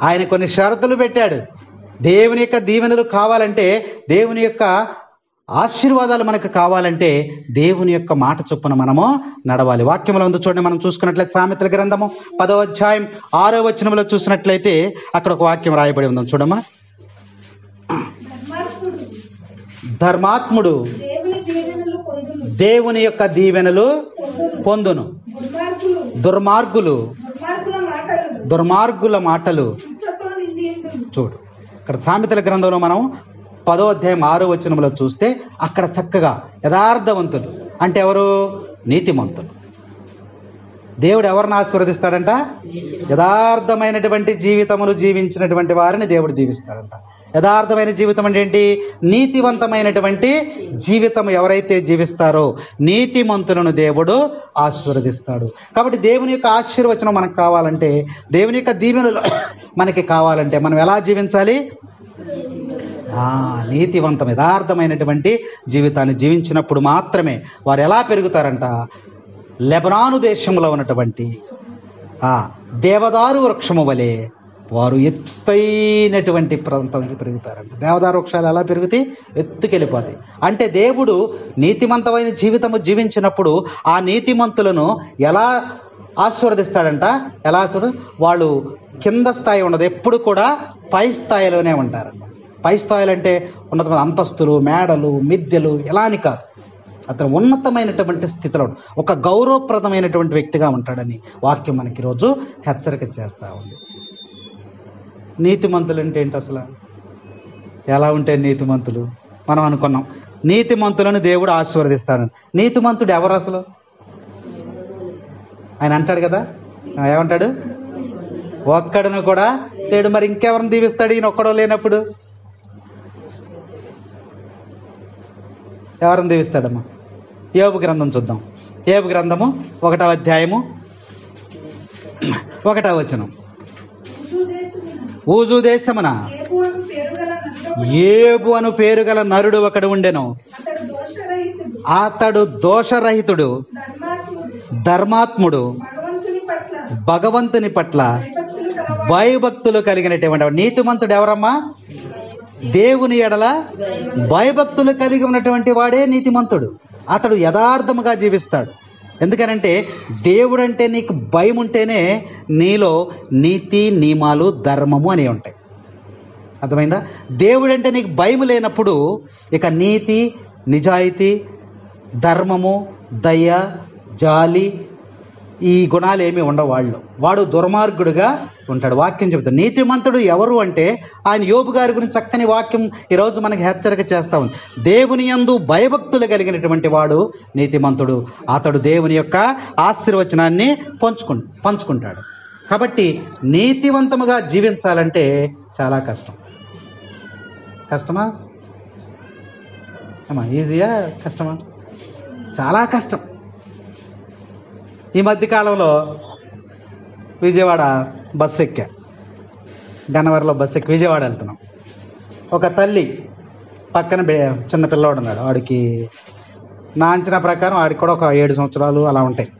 ఆయన కొన్ని షరతులు పెట్టాడు. దేవుని యొక్క దీవెనలు కావాలంటే, దేవుని యొక్క ఆశీర్వాదాలు మనకు కావాలంటే దేవుని యొక్క మాట చొప్పున మనము నడవాలి. వాక్యంలో ఉంది చూడండి, మనం చూసుకున్నట్లయితే సామెతల గ్రంథము 10వ అధ్యాయం 6వ వచనంలో చూసినట్లయితే అక్కడ ఒక వాక్యం రాయబడి ఉంది చూడమ్మా. ధర్మాత్ముడు దేవుని యొక్క దీవెనలు పొందును, దుర్మార్గుల మాటలు చూడు. ఇక్కడ సామెతల గ్రంథంలో మనం 10వ అధ్యాయం 6వ వచనంలో చూస్తే అక్కడ చక్కగా యథార్థవంతులు అంటే ఎవరు? నీతిమంతులు. దేవుడు ఎవరిని ఆశీర్వదిస్తాడంట? యథార్థమైనటువంటి జీవితములు జీవించినటువంటి వారిని దేవుడు దీవిస్తాడంట. యథార్థమైన జీవితం అంటే ఏంటి? నీతివంతమైనటువంటి జీవితం ఎవరైతే జీవిస్తారో నీతిమంతులను దేవుడు ఆశీర్వదిస్తాడు. కాబట్టి దేవుని యొక్క ఆశీర్వచనం మనకు కావాలంటే, దేవుని యొక్క దీవెనలు మనకి కావాలంటే మనం ఎలా జీవించాలి? నీతివంతం యథార్థమైనటువంటి జీవితాన్ని జీవించినప్పుడు మాత్రమే వారు ఎలా పెరుగుతారంట? లెబనాను దేశంలో ఉన్నటువంటి దేవదారు వృక్షము వలె వారు ఎత్తైనటువంటి ప్రాంతంలో పెరుగుతారంట. దేవదారు వృక్షాలు ఎలా పెరుగుతాయి? ఎత్తుకెళ్ళిపోతాయి. అంటే దేవుడు నీతిమంతమైన జీవితము జీవించినప్పుడు ఆ నీతిమంతులను ఎలా ఆశీర్వదిస్తాడంట? ఎలా వాళ్ళు కింద స్థాయి ఉండదు, ఎప్పుడు కూడా పై స్థాయిలోనే ఉంటారంట. పై స్థాయిలు అంటే ఉన్నతమైన అంతస్తులు, మేడలు, మిద్దెలు ఎలా అని కాదు. అతను ఉన్నతమైనటువంటి స్థితిలో ఒక గౌరవప్రదమైనటువంటి వ్యక్తిగా ఉంటాడని వాక్యం మనకి ఈరోజు హెచ్చరిక చేస్తూ ఉంది. నీతిమంతులు అంటే ఏంటి అసలు? ఎలా ఉంటే నీతిమంతులు? మనం అనుకున్నాం నీతిమంతులను దేవుడు ఆశీర్వదిస్తాడు. నీతిమంతుడు ఎవరు అసలు? ఆయన అంటాడు కదా, ఏమంటాడు? ఒక్కడును కూడా లేడు. మరి ఇంకెవరిని దీవిస్తాడు ఈయన ఒక్కడో లేనప్పుడు? ఎవరిని దీవిస్తాడమ్మా? యోబు గ్రంథం చూద్దాం. యోబు గ్రంథము 1వ అధ్యాయము 1వ వచనం. ఊజు దేశమున ఏబు అను పేరు గల నరుడు ఒకడు ఉండెను. అతడు దోషరహితుడు, ధర్మాత్ముడు, భగవంతుని పట్ల భయభక్తులు కలిగినటువంటి నీతిమంతుడు. ఎవరమ్మా? దేవుని ఎడల భయభక్తులు కలిగి ఉన్నటువంటి వాడే నీతిమంతుడు. అతడు యథార్థముగా జీవిస్తాడు. ఎందుకనంటే దేవుడు అంటే నీకు భయం ఉంటేనే నీలో నీతి, నియమాలు, ధర్మము అనేవి ఉంటాయి. అర్థమైందా? దేవుడు అంటే నీకు భయం లేనప్పుడు ఇక నీతి, నిజాయితీ, ధర్మము, దయ, జాలి ఈ గుణాలు ఏమీ ఉండవు వాళ్ళు. వాడు దుర్మార్గుడుగా ఉంటాడు. వాక్యం చెబుతాడు. నీతిమంతుడు ఎవరు అంటే ఆయన యోబు గారి గురించి చక్కని వాక్యం ఈరోజు మనకి హెచ్చరిక చేస్తా ఉంది. దేవుని యందు భయభక్తులు కలిగినటువంటి వాడు నీతిమంతుడు. అతడు దేవుని యొక్క ఆశీర్వచనాన్ని పంచుకుంటాడు. కాబట్టి నీతివంతముగా జీవించాలంటే చాలా కష్టం. కష్టమా అమ్మా? ఈజీయా కష్టమా? చాలా కష్టం. ఈ మధ్యకాలంలో విజయవాడ బస్సు ఎక్కా, గన్నవరంలో బస్సు ఎక్కి విజయవాడ వెళ్తున్నాం. ఒక తల్లి పక్కన చిన్న పిల్లవాడు ఉన్నాడు. వాడికి నా అంచనా ప్రకారం వాడికి కూడా ఒక 7 సంవత్సరాలు అలా ఉంటాయి.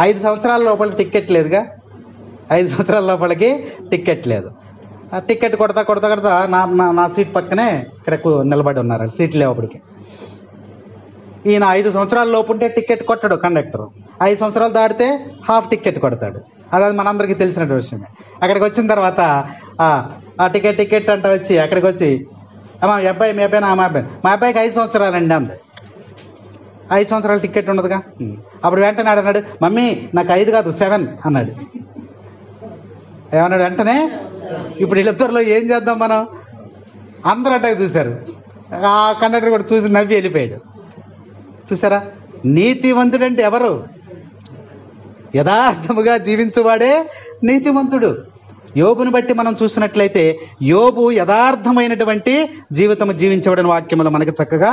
5 సంవత్సరాల లోపల టికెట్ లేదుగా. 5 సంవత్సరాల లోపలికి టికెట్ లేదు. టికెట్ కొడతా కొడతా కొడతా నా సీట్ పక్కనే ఇక్కడ నిలబడి ఉన్నారు, సీట్లు లేవప్పటికి. ఈయన 5 సంవత్సరాల లోపు ఉంటే టికెట్ కొట్టాడు కండక్టర్, 5 సంవత్సరాలు దాటితే హాఫ్ టికెట్ కొడతాడు. అది మనందరికీ తెలిసిన విషయమే. అక్కడికి వచ్చిన తర్వాత ఆ టికెట్ అంటే వచ్చి అక్కడికి వచ్చి, అమ్మా మీ అబ్బాయినా? మా అబ్బాయికి 5 సంవత్సరాలండి అంది. 5 సంవత్సరాల టికెట్ ఉండదుగా. అప్పుడు వెంటనే అన్నాడు, మమ్మీ నాకు 5 కాదు 7 అన్నాడు. ఏమన్నాడు వెంటనే? ఇప్పుడు వీళ్ళిద్దరిలో ఏం చేద్దాం మనం? అందరూ అట్టాగా చూశారు. ఆ కండక్టర్ కూడా చూసి నవ్వి వెళ్ళిపోయాడు. చూసారా, నీతివంతుడంటే ఎవరు? యథార్థముగా జీవించువాడే నీతివంతుడు. యోబుని బట్టి మనం చూసినట్లయితే యోబు యథార్థమైనటువంటి జీవితం జీవించబడిన వాక్యములు మనకి చక్కగా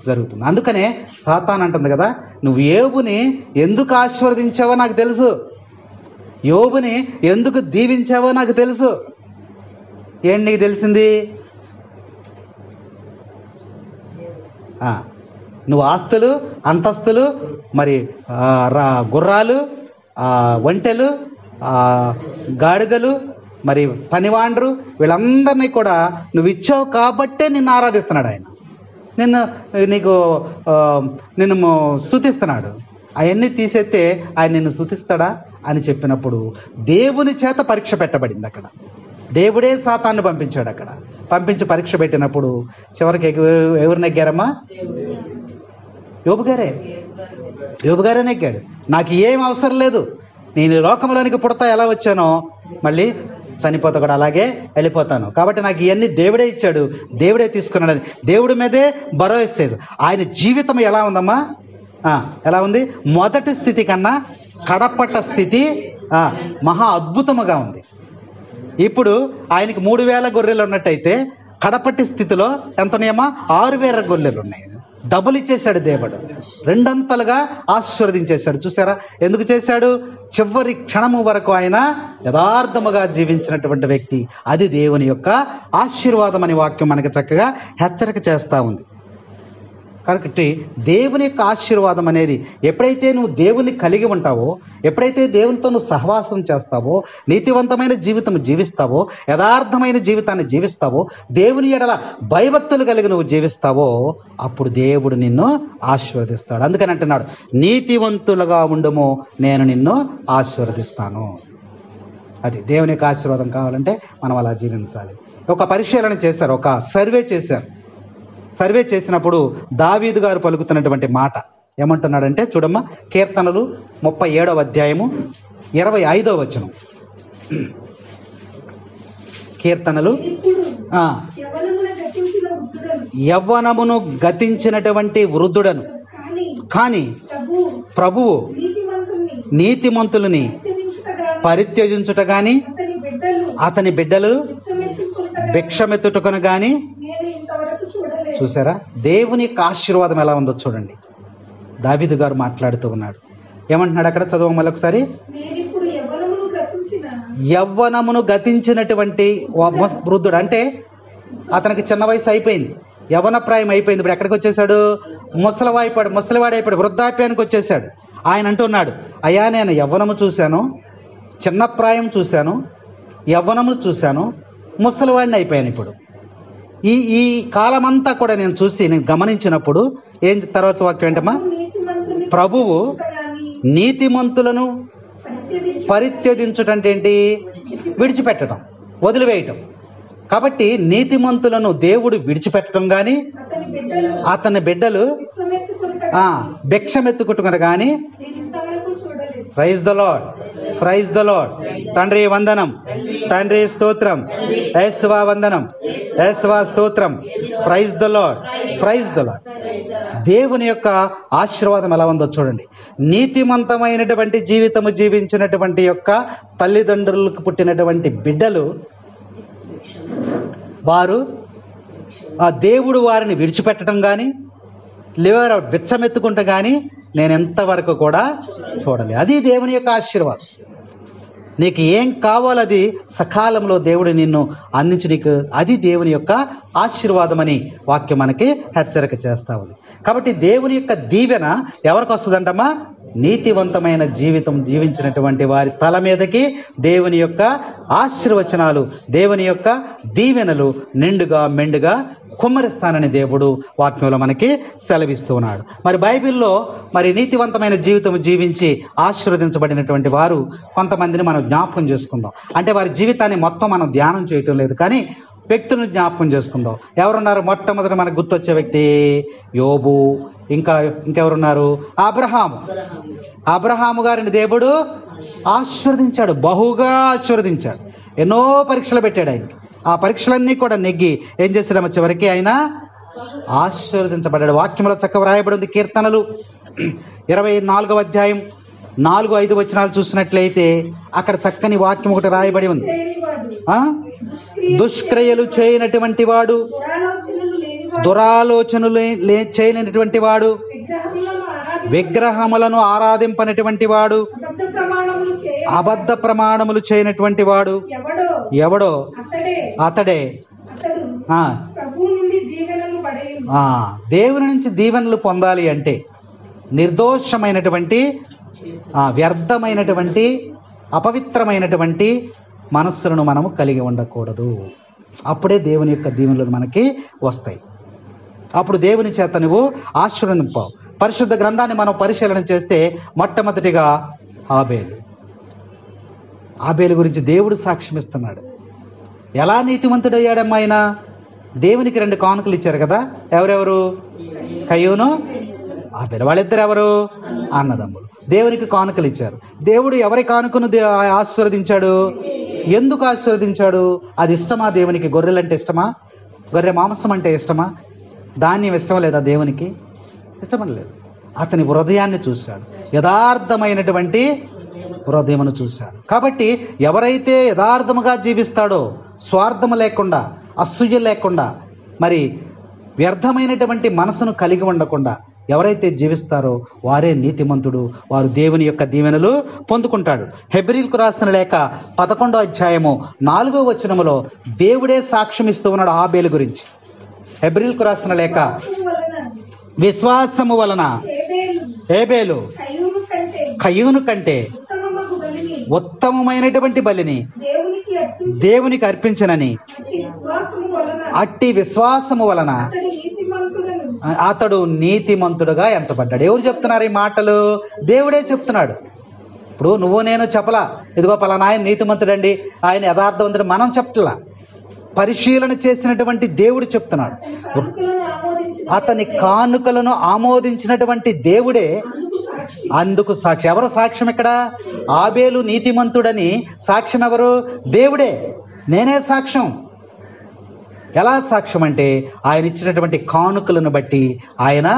జరుగుతుంది. అందుకనే సాతాను అంటుంది కదా, నువ్వు యోబుని ఎందుకు ఆశీర్వదించావో నాకు తెలుసు, యోబుని ఎందుకు దీవించావో నాకు తెలుసు. ఏంటి నీకు తెలిసింది? నువ్వు ఆస్తులు, అంతస్తులు, మరి గుర్రాలు, ఒంటెలు, గాడిదలు, మరి పనివాండ్రు, వీళ్ళందరినీ కూడా నువ్వు ఇచ్చావు కాబట్టే నిన్ను ఆరాధిస్తున్నాడు ఆయన. నిన్ను స్తుతిస్తున్నాడు. అవన్నీ తీసేస్తే ఆయన నిన్ను స్తుతిస్తాడా అని చెప్పినప్పుడు దేవుని చేత పరీక్ష పెట్టబడింది. అక్కడ దేవుడే సాతాన్ని పంపించాడు. అక్కడ పంపించి పరీక్ష పెట్టినప్పుడు చివరికి ఎవరు నెగ్గారమ్మా? యోబు గారే నెగ్గాడు. నాకు ఏం అవసరం లేదు, నేను లోకంలోనికి పుడతా ఎలా వచ్చానో మళ్ళీ చనిపోతా కూడా అలాగే వెళ్ళిపోతాను, కాబట్టి నాకు ఇవన్నీ దేవుడే ఇచ్చాడు, దేవుడే తీసుకున్నాడని దేవుడి మీదే భరోసా. ఆయన జీవితం ఎలా ఉందమ్మా? ఎలా ఉంది? మొదటి స్థితి కన్నా కడపట్ట స్థితి మహా అద్భుతముగా ఉంది. ఇప్పుడు ఆయనకి 3000 గొర్రెలు ఉన్నట్టయితే కడపట్టి స్థితిలో ఎంత ఉన్నాయమ్మా? 6000 గొర్రెలు ఉన్నాయి. డబుల్ ఇచ్చేశాడు దేవుడు, 2 అంతలుగా ఆశీర్వదించేశాడు. చూసారా ఎందుకు చేశాడు? చివరి క్షణము వరకు ఆయన యథార్థముగా జీవించినటువంటి వ్యక్తి. అది దేవుని యొక్క ఆశీర్వాదం అనే వాక్యం మనకి చక్కగా హెచ్చరిక చేస్తూ ఉంది. కాబట్టి దేవుని యొక్క ఆశీర్వాదం అనేది ఎప్పుడైతే నువ్వు దేవుని కలిగి ఉంటావో, ఎప్పుడైతే దేవునితో నువ్వు సహవాసం చేస్తావో, నీతివంతమైన జీవితం జీవిస్తావో, యథార్థమైన జీవితాన్ని జీవిస్తావో, దేవుని ఎడల భయభక్తులు కలిగి నువ్వు జీవిస్తావో, అప్పుడు దేవుడు నిన్ను ఆశీర్వదిస్తాడు. అందుకని అంటున్నాడు, నీతివంతులుగా ఉండుము, నేను నిన్ను ఆశీర్వదిస్తాను. అది దేవుని యొక్క ఆశీర్వాదం కావాలంటే మనం అలా జీవించాలి. ఒక పరిశీలన చేశారు, ఒక సర్వే చేసినప్పుడు దావీదు గారు పలుకుతున్నటువంటి మాట ఏమంటున్నాడంటే చూడమ్మా, కీర్తనలు 37వ అధ్యాయము 25వ వచనం. కీర్తనలు యవ్వనమును గతించినటువంటి వృద్ధుడను కానీ ప్రభువు నీతిమంతులని పరిత్యజించుట గాని అతని బిడ్డలు భిక్షమెత్తుటకును గాని. చూసారా దేవుని యొక్క ఆశీర్వాదం ఎలా ఉందో చూడండి. దావీదు గారు మాట్లాడుతూ ఉన్నాడు, ఏమంటున్నాడు అక్కడ? చదువు మళ్ళొకసారి. యవ్వనమును గతించినటువంటి వృద్ధుడు అంటే అతనికి చిన్న వయసు అయిపోయింది, యవ్వన ప్రాయం అయిపోయింది. ఇప్పుడు ఎక్కడికి వచ్చేసాడు? ముసలివాడైపోయాడు, వృద్ధాప్యానికి వచ్చేసాడు. ఆయన అంటున్నాడు, అయ్యా నేను యవ్వనము చూశాను, చిన్న ప్రాయం చూశాను, యవ్వనము చూశాను, ముసలివాడిని అయిపోయాను. ఇప్పుడు ఈ కాలమంతా కూడా నేను గమనించినప్పుడు ఏం తర్వాత వాక్యం ఏంటమ్మా? ప్రభువు నీతిమంతులను పరిత్యజించుటంటే ఏంటి? విడిచిపెట్టడం, వదిలివేయటం. కాబట్టి నీతిమంతులను దేవుడు విడిచిపెట్టడం గాని అతని బిడ్డలు భిక్షమెత్తుకుంటున్నారు కానీ. Praise the lord, praise the lord. తండ్రి వందనం, తండ్రి స్తోత్రం, యేసువా వందనం, యేసువా స్తోత్రం. Praise the lord, praise the Lord. దేవుని యొక్క ఆశీర్వాదం ఎలా ఉందో చూడండి. నీతిమంతమైనటువంటి జీవితము జీవించినటువంటి యొక్క తల్లిదండ్రులకు పుట్టినటువంటి బిడ్డలు వారు దేవుడు వారిని విడిచిపెట్టడం కానీ లేదా బిచ్చమెత్తుకుంటా కానీ నేను ఎంతవరకు కూడా చూడలేదు. అది దేవుని యొక్క ఆశీర్వాదం. నీకు ఏం కావాలో అది సకాలంలో దేవుడు నిన్ను అందించి నీకు అది దేవుని యొక్క ఆశీర్వాదం అని వాక్యం మనకి హెచ్చరిక చేస్తా ఉంది. కాబట్టి దేవుని యొక్క దీవెన ఎవరికి వస్తుందంటమ్మా? నీతివంతమైన జీవితం జీవించినటువంటి వారి తల మీదకి దేవుని యొక్క ఆశీర్వచనాలు, దేవుని యొక్క దీవెనలు నిండుగా మెండుగా కుమ్మరిస్తానని దేవుడు వాక్యంలో మనకి సెలవిస్తున్నాడు. మరి బైబిల్లో మరి నీతివంతమైన జీవితం జీవించి ఆశీర్వదించబడినటువంటి వారు కొంతమందిని మనం జ్ఞాపకం చేసుకుందాం. అంటే వారి జీవితాన్ని మొత్తం మనం ధ్యానం చేయటం లేదు, కానీ వ్యక్తులను జ్ఞాపకం చేసుకుందాం. ఎవరున్నారు? మొట్టమొదటి మనకు గుర్తొచ్చే వ్యక్తి యోబు. ఇంకెవరున్నారు? అబ్రహాము గారిని దేవుడు ఆశీర్వదించాడు, బహుగా ఆశీర్వదించాడు. ఎన్నో పరీక్షలు పెట్టాడు ఆయనకి. ఆ పరీక్షలన్నీ కూడా నెగ్గి ఏం చేశాడు? చివరికి ఆయన ఆశీర్వదించబడ్డాడు. వాక్యంలో చక్కగా వ్రాయబడి ఉంది. కీర్తనలు 24వ అధ్యాయం 4-5 వచనాలు చూసినట్లయితే అక్కడ చక్కని వాక్యం ఒకటి రాయబడి ఉంది. దుష్క్రియలు చేయనటువంటి వాడు, దురాలోచనలు చేయనటువంటి వాడు, విగ్రహములను ఆరాధింపనటువంటి వాడు, అబద్ధ ప్రమాణములు చేయనటువంటి వాడు ఎవడో అతడే దేవుని నుంచి దీవెనలు పొందాలి అంటే నిర్దోషమైనటువంటి, వ్యర్థమైనటువంటి, అపవిత్రమైనటువంటి మనస్సులను మనము కలిగి ఉండకూడదు. అప్పుడే దేవుని యొక్క దీవెనలు మనకి వస్తాయి. అప్పుడు దేవుని చేత నువ్వు ఆశీర్వదింపావు. పరిశుద్ధ గ్రంథాన్ని మనం పరిశీలన చేస్తే మొట్టమొదటిగా ఆబేలు గురించి దేవుడు సాక్ష్యం ఇస్తున్నాడు. ఎలా నీతిమంతుడయ్యాడమ్మా ఆయన? దేవునికి 2 కానుకలు ఇచ్చారు కదా. ఎవరెవరు? కయ్యూను, ఆబేలు. వాళ్ళిద్దరు ఎవరు? అన్నదమ్ములు. దేవునికి కానుకలు ఇచ్చారు. దేవుడు ఎవరి కానుకను ఆశీర్వదించాడు? ఎందుకు ఆశీర్వదించాడు? అది ఇష్టమా దేవునికి? గొర్రెలంటే ఇష్టమా? గొర్రె మాంసం అంటే ఇష్టమా? ధాన్యం ఇష్టం లేదా దేవునికి? ఇష్టమని లేదు. అతని హృదయాన్ని చూశాడు, యథార్థమైనటువంటి హృదయమును చూశాడు. కాబట్టి ఎవరైతే యథార్థముగా జీవిస్తాడో, స్వార్థము లేకుండా, అసూయ లేకుండా, మరి వ్యర్థమైనటువంటి మనసును కలిగి ఉండకుండా ఎవరైతే జీవిస్తారో వారే నీతిమంతుడు. వారు దేవుని యొక్క దీవెనలు పొందుకుంటాడు. హెబ్రీలకు రాసిన లేఖ 11వ అధ్యాయము 4వ వచనములో దేవుడే సాక్ష్యం ఇస్తూ ఉన్నాడు ఆబేలు గురించి. హెబ్రీలకు రాసిన లేఖ, విశ్వాసము వలన హేబేలు కయ్యూను కంటే ఉత్తమమైనటువంటి బలిని దేవునికి అర్పించనని, అట్టి విశ్వాసము వలన అతడు నీతిమంతుడుగా ఎంచబడ్డాడు. ఎవరు చెప్తున్నారు ఈ మాటలు? దేవుడే చెప్తున్నాడు. ఇప్పుడు నువ్వు నేను చెప్పలా, ఇదిగో పలానా ఆయన నీతిమంతుడండి, ఆయన యథార్థవంతుడు మనం చెప్పలా. పరిశీలన చేసినటువంటి దేవుడు చెప్తున్నాడు. అతని కానుకలను ఆమోదించినటువంటి దేవుడే అందుకు సాక్షి. ఎవరు సాక్ష్యం ఇక్కడ? ఆబేలు నీతిమంతుడని సాక్ష్యం ఎవరు? దేవుడే. నేనే సాక్ష్యం. ఎలా సాక్ష్యం అంటే ఆయన ఇచ్చినటువంటి కానుకలను బట్టి ఆయన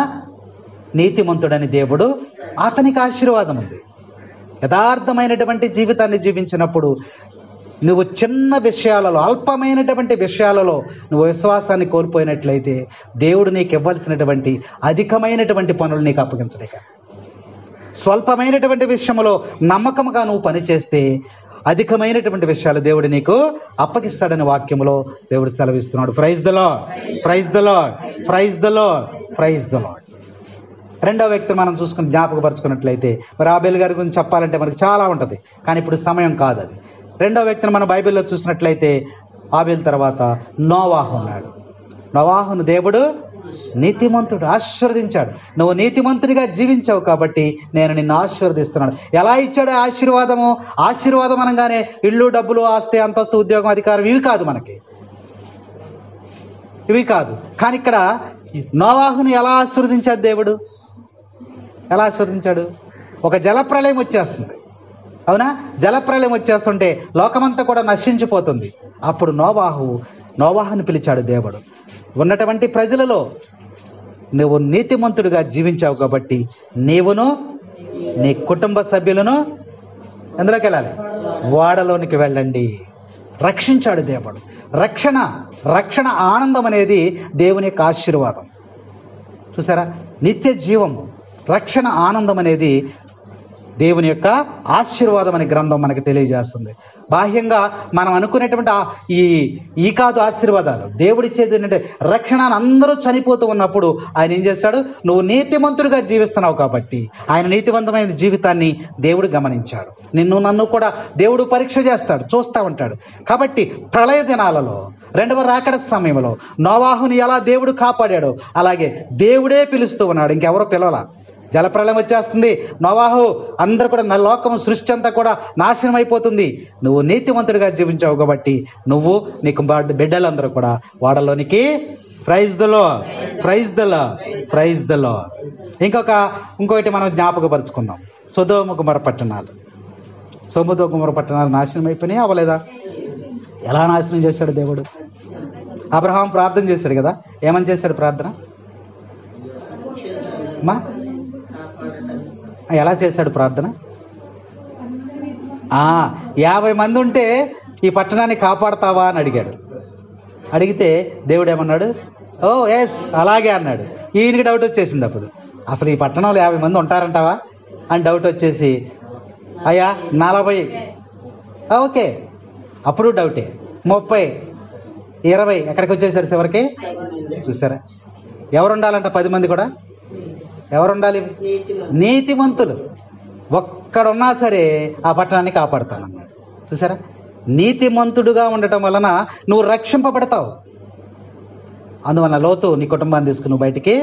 నీతిమంతుడని దేవుడు, అతనికి ఆశీర్వాదం ఉంది. యథార్థమైనటువంటి జీవితాన్ని జీవించినప్పుడు నువ్వు చిన్న విషయాలలో, అల్పమైనటువంటి విషయాలలో నువ్వు విశ్వాసాన్ని కోల్పోయినట్లయితే దేవుడు నీకు ఇవ్వాల్సినటువంటి అధికమైనటువంటి పనులు నీకు అప్పగించలేక, స్వల్పమైనటువంటి విషయంలో నమ్మకంగా నువ్వు పనిచేస్తే అధికమైనటువంటి విషయాలు దేవుడు నీకు అప్పగిస్తాడని వాక్యంలో దేవుడు సెలవిస్తున్నాడు. Praise the lord, praise the lord, praise the lord, praise the Lord. రెండవ వ్యక్తి మనం చూసుకుని జ్ఞాపకపరుచుకున్నట్లయితే, మరి ఆబేలు గారి గురించి చెప్పాలంటే మనకు చాలా ఉంటుంది, కానీ ఇప్పుడు సమయం కాదు అది. రెండవ వ్యక్తిని మనం బైబిల్లో చూసినట్లయితే ఆబేలు తర్వాత నోవాహు ఉన్నాడు. నోవాహును దేవుడు నీతిమంతుడు ఆశీర్వదించాడు. నువ్వు నీతిమంతుడిగా జీవించావు కాబట్టి నేను నిన్ను ఆశీర్వదిస్తున్నాడు. ఎలా ఇచ్చాడు ఆశీర్వాదము? ఆశీర్వాదం అనగానే ఇళ్ళు, డబ్బులు, ఆస్తి, అంతస్తు, ఉద్యోగం, అధికారం ఇవి కాదు, మనకి ఇవి కాదు. కానీ ఇక్కడ నోవాహును ఎలా ఆశీర్వదించాడు దేవుడు? ఎలా ఆశీర్వదించాడు? ఒక జలప్రళయం వచ్చేస్తుంది, అవునా? జలప్రళయం వచ్చేస్తుంటే లోకమంతా కూడా నశించిపోతుంది. అప్పుడు నోవాహుని పిలిచాడు దేవుడు. ఉన్నటువంటి ప్రజలలో నువ్వు నీతిమంతుడిగా జీవించావు కాబట్టి నీవును నీ కుటుంబ సభ్యులను ఎందులోకి వెళ్ళాలి? ఓడలోనికి వెళ్ళండి. రక్షించాడు దేవుడు. రక్షణ ఆనందం అనేది దేవుని యొక్క ఆశీర్వాదం. చూసారా? నిత్య జీవము, రక్షణ ఆనందం అనేది దేవుని యొక్క ఆశీర్వాదం అనే గ్రంథం మనకి తెలియజేస్తుంది. బాహ్యంగా మనం అనుకునేటువంటి ఈ కాదు ఆశీర్వాదాలు. దేవుడిచ్చేది ఏంటంటే రక్షణ. అందరూ చనిపోతూ ఉన్నప్పుడు ఆయన ఏం చేశాడు? నువ్వు నీతిమంతుడిగా జీవిస్తున్నావు కాబట్టి ఆయన నీతివంతమైన జీవితాన్ని దేవుడు గమనించాడు. నన్ను కూడా దేవుడు పరీక్ష చేస్తాడు, చూస్తూ ఉంటాడు. కాబట్టి ప్రళయ దినాలలో, రెండవ రాకడ సమయంలో నోవాహుని ఎలా దేవుడు కాపాడాడో అలాగే దేవుడే పిలుస్తూ ఉన్నాడు, ఇంకెవరో పిలవాల. జలప్రళయం వచ్చేస్తుంది, నోవాహు అందరూ కూడా, నా లోకం సృష్టి అంతా కూడా నాశనం అయిపోతుంది. నువ్వు నీతివంతుడిగా జీవించావు కాబట్టి నీకు బిడ్డలందరూ కూడా వాడలోనికి praise the lord, praise the lord, praise the lord. ఇంకొకటి మనం జ్ఞాపకపరుచుకుందాం. సొదొమ గొమొర్రా పట్టణాలు. సొదొమ గొమొర్రా పట్టణాలు నాశనం అయిపోయినాయి, అవ్వలేదా? ఎలా నాశనం చేశాడు దేవుడు? అబ్రహాం ప్రార్థన చేశాడు కదా, ఏమని చేశాడు ప్రార్థన? ఎలా చేశాడు ప్రార్థన? 50 మంది ఉంటే ఈ పట్టణాన్ని కాపాడతావా అని అడిగాడు. అడిగితే దేవుడు ఏమన్నాడు? ఓ ఎస్ అలాగే అన్నాడు. ఈయనకి డౌట్ వచ్చేసింది. అప్పుడు అసలు ఈ పట్టణంలో 50 మంది ఉంటారంటావా అని డౌట్ వచ్చేసి, అయ్యా 40, ఓకే అప్పుడు డౌటే, 30, 20 ఎక్కడికి వచ్చేసారు చివరికి? చూసారా? ఎవరు ఉండాలంట? 10 మంది కూడా ఎవరు ఉండాలి? నీతిమంతులు. ఒక్కడున్నా సరే ఆ పట్టణాన్ని కాపాడుతానన్నాడు. చూసారా? నీతిమంతుడుగా ఉండటం వలన నువ్వు రక్షింపబడతావు. అందువలన లోతు నీ కుటుంబాన్ని తీసుకుని నువ్వు బయటికి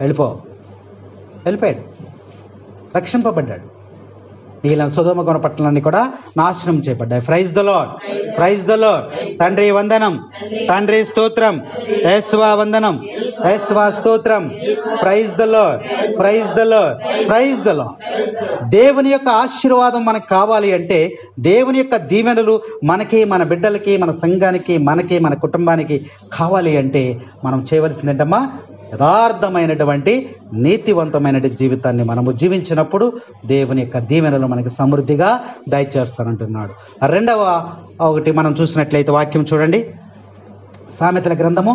వెళ్ళిపోయాడు, రక్షింపబడ్డాడు. మిగిలిన సొదొమ గొమొర్రా పట్టణాన్ని కూడా నాశనం చేయబడ్డాయి. Praise the lord, praise the lord. తండ్రి వందనం, తండ్రి స్తోత్రం, యేసువా వందనం, యేసువా స్తోత్రం. Praise the lord, praise the lord, praise the Lord. దేవుని యొక్క ఆశీర్వాదం మనకు కావాలి అంటే, దేవుని యొక్క దీవెనలు మనకి, మన బిడ్డలకి, మన సంఘానికి, మనకి, మన కుటుంబానికి కావాలి అంటే మనం చేయవలసింది ఏంటమ్మా? యథార్థమైనటువంటి నీతివంతమైనటువంటి జీవితాన్ని మనము జీవించినప్పుడు దేవుని యొక్క దీవెనలు మనకి సమృద్ధిగా దయచేస్తానంటున్నాడు. రెండవ ఒకటి మనం చూసినట్లయితే వాక్యం చూడండి. సామెతల గ్రంథము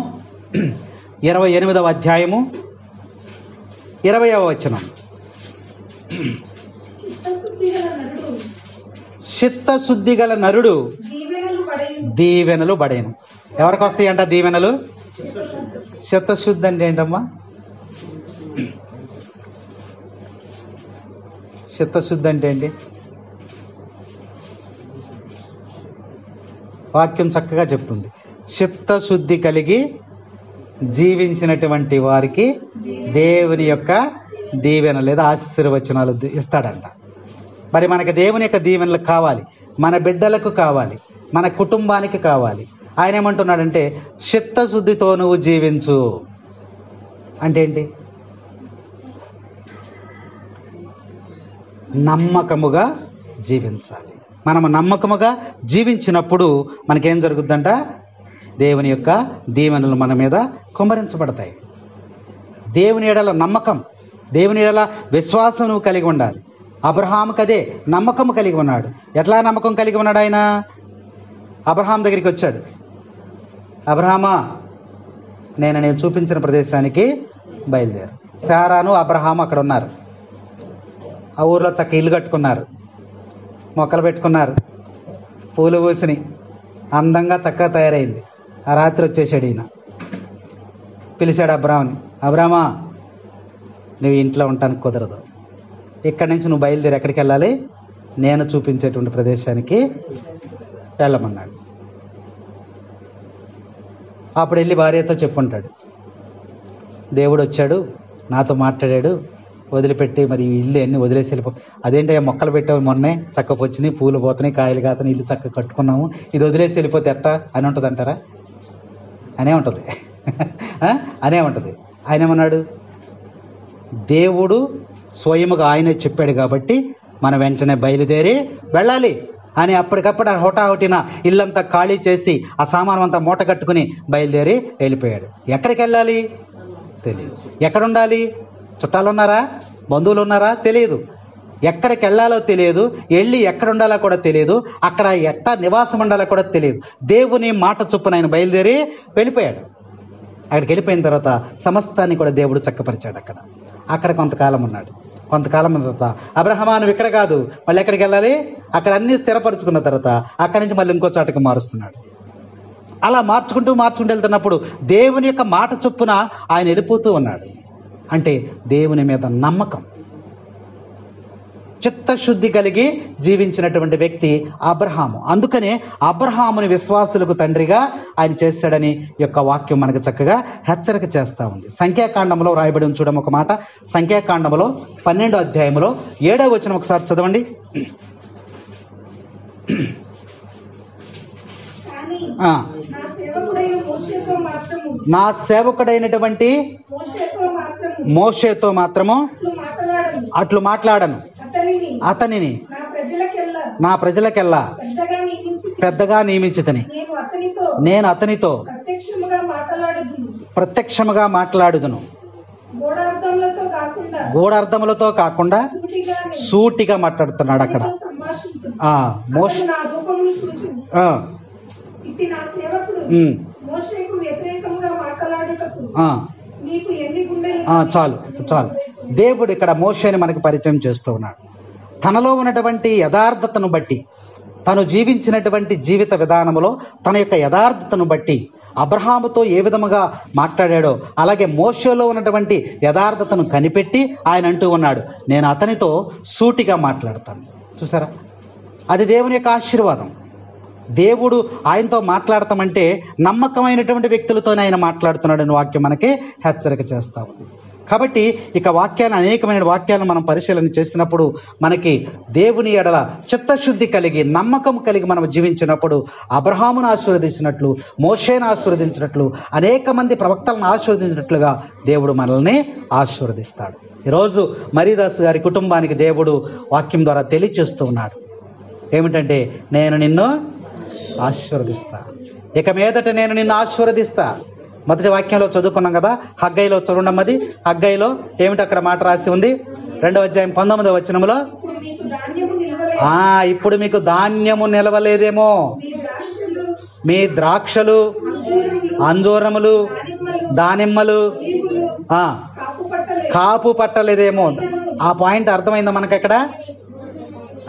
28వ అధ్యాయము 20వ వచనం. చిత్తశుద్ధి గల నరుడు దీవెనలు బడేను. ఎవరికి వస్తాయంట దీవెనలు? చిత్తశుద్ధి అంటే ఏంటమ్మా? చిత్తశుద్ధి అంటే ఏంటి? వాక్యం చక్కగా చెప్తుంది. చిత్తశుద్ధి కలిగి జీవించినటువంటి వారికి దేవుని యొక్క దీవెన లేదా ఆశీర్వచనాలు ఇస్తాడంట. మరి మనకి దేవుని యొక్క దీవెనలు కావాలి, మన బిడ్డలకు కావాలి, మన కుటుంబానికి కావాలి. ఆయన ఏమంటున్నాడంటే చిత్తశుద్ధితో నువ్వు జీవించు అంటే ఏంటి? నమ్మకముగా జీవించాలి. మనము నమ్మకముగా జీవించినప్పుడు మనకేం జరుగుద్దంట? దేవుని యొక్క దీవెనలు మన మీద కుమ్మరించబడతాయి. దేవుని ఎడల నమ్మకం, దేవుని ఎడల విశ్వాసం నువ్వు కలిగి ఉండాలి. అబ్రహాముకి అదే నమ్మకం కలిగి ఉన్నాడు. ఎట్లా నమ్మకం కలిగి ఉన్నాడు? ఆయన అబ్రహాం దగ్గరికి వచ్చాడు. అబ్రహామా, నేను చూపించిన ప్రదేశానికి బయలుదేరు. శారాను అబ్రహాము అక్కడ ఉన్నారు. ఆ ఊర్లో చక్క ఇల్లు కట్టుకున్నారు, మొక్కలు పెట్టుకున్నారు, పూలు పూసిని అందంగా చక్కగా తయారైంది. ఆ రాత్రి వచ్చేసాడు ఈయన. పిలిచాడు అబ్రహాముని. అబ్రహామా, నువ్వు ఇంట్లో ఉండటానికి కుదరదు, ఇక్కడి నుంచి నువ్వు బయలుదేరి ఎక్కడికి వెళ్ళాలి? నేను చూపించేటువంటి ప్రదేశానికి వెళ్ళమన్నాడు. అప్పుడు వెళ్ళి భార్యతో చెప్పుంటాడు, దేవుడు వచ్చాడు, నాతో మాట్లాడాడు, వదిలిపెట్టి మరి ఇల్లు అన్నీ వదిలేసి వెళ్ళిపో. అదేంటి మొక్కలు పెట్టావు, మొన్నే చక్క వచ్చినాయి, పూలు పోతున్నాయి, కాయలు కాతున్నాయి, ఇల్లు చక్క కట్టుకున్నాము, ఇది వదిలేసి వెళ్ళిపోతే ఎట్టా అని ఉంటుంది అంటారా? అనే ఉంటుంది అనే ఉంటుంది. ఆయన ఏమన్నాడు? దేవుడు స్వయముగా ఆయనే చెప్పాడు కాబట్టి మనం వెంటనే బయలుదేరి వెళ్ళాలి అని అప్పటికప్పుడు ఆ హోటాహోటిన ఇల్లంతా ఖాళీ చేసి ఆ సామానం అంతా మూట కట్టుకుని బయలుదేరి వెళ్ళిపోయాడు. ఎక్కడికి వెళ్ళాలి తెలియదు. ఎక్కడుండాలి? చుట్టాలు ఉన్నారా, బంధువులు ఉన్నారా తెలియదు. ఎక్కడికి వెళ్ళాలో తెలియదు, వెళ్ళి ఎక్కడ ఉండాలో కూడా తెలియదు, అక్కడ ఎట్టా నివాసం ఉండాలో కూడా తెలియదు. దేవుని మాట చొప్పున ఆయన బయలుదేరి వెళ్ళిపోయాడు. అక్కడికి వెళ్ళిపోయిన తర్వాత సమస్తాన్ని కూడా దేవుడు చక్కపరిచాడు. అక్కడ కొంతకాలం ఉన్నాడు. కొంతకాలం తర్వాత అబ్రహమా నువ్వు ఇక్కడ కాదు, మళ్ళీ ఎక్కడికి వెళ్ళాలి, అక్కడ అన్నీ స్థిరపరుచుకున్న తర్వాత అక్కడి నుంచి మళ్ళీ ఇంకో చోటకి మారుస్తున్నాడు. అలా మార్చుకుంటూ వెళ్తున్నప్పుడు దేవుని యొక్క మాట చొప్పున ఆయన వెళ్ళిపోతూ ఉన్నాడు. అంటే దేవుని మీద నమ్మకం, చిత్తశుద్ధి కలిగి జీవించినటువంటి వ్యక్తి అబ్రహాము. అందుకనే అబ్రహాముని విశ్వాసులకు తండ్రిగా ఆయన చేశాడని యొక్క వాక్యం మనకు చక్కగా హెచ్చరిక చేస్తూ ఉంది. సంఖ్యాకాండంలో రాయబడి ఉంది చూడడం ఒక మాట. సంఖ్యాకాండంలో 12వ అధ్యాయంలో 7వ వచనం ఒకసారి చదవండి. నా సేవకుడైనటువంటి మోషేతో మాత్రము అట్లు మాట్లాడను, అతనిని నా ప్రజలకెల్లా పెద్దగా నియమించితిని, నేను అతనితో ప్రత్యక్షముగా మాట్లాడుదును, గూఢార్థములతో కాకుండా సూటిగా మాట్లాడుతున్నాడు అక్కడ. చాలు చాలు. దేవుడు ఇక్కడ మోషేని మనకి పరిచయం చేస్తూ ఉన్నాడు. తనలో ఉన్నటువంటి యథార్థతను బట్టి, తను జీవించినటువంటి జీవిత విధానంలో తన యొక్క యథార్థతను బట్టి అబ్రహాముతో ఏ విధముగా మాట్లాడాడో అలాగే మోషేలో ఉన్నటువంటి యథార్థతను కనిపెట్టి ఆయన అంటూ ఉన్నాడు, నేను అతనితో సూటిగా మాట్లాడతాను. చూసారా, అది దేవుని యొక్క ఆశీర్వాదం. దేవుడు ఆయనతో మాట్లాడతామంటే నమ్మకమైనటువంటి వ్యక్తులతోనే ఆయన మాట్లాడుతున్నాడని వాక్యం మనకి హెచ్చరిక చేస్తా ఉంది. కాబట్టి ఇక వాక్యాన్ని, అనేకమైన వాక్యాలను మనం పరిశీలన చేసినప్పుడు మనకి దేవుని ఎడల చిత్తశుద్ధి కలిగి నమ్మకం కలిగి మనం జీవించినప్పుడు అబ్రహామును ఆశీర్వదించినట్లు, మోషేను ఆశీర్వదించినట్లు, అనేక మంది ప్రవక్తలను ఆశీర్వదించినట్లుగా దేవుడు మనల్ని ఆశీర్వదిస్తాడు. ఈరోజు మరీదాస్ గారి కుటుంబానికి దేవుడు వాక్యం ద్వారా తెలియచేస్తూ ఉన్నాడు. ఏమిటంటే, నేను నిన్ను ఆశీర్వదిస్తా, ఇక మీదట నేను నిన్ను ఆశీర్వదిస్తా. మొదటి వాక్యంలో చదువుకున్నాం కదా, హగ్గయిలో చూడండి. హగ్గయిలో ఏమిటి అక్కడ మాట రాసి ఉంది? 2వ అధ్యాయం 19వ వచనంలో, ఇప్పుడు మీకు ధాన్యము నిలవలేదేమో, మీ ద్రాక్షలు, అంజూరములు, దానిమ్మలు కాపు పట్టలేదేమో. ఆ పాయింట్ అర్థమైందా మనకి? అక్కడ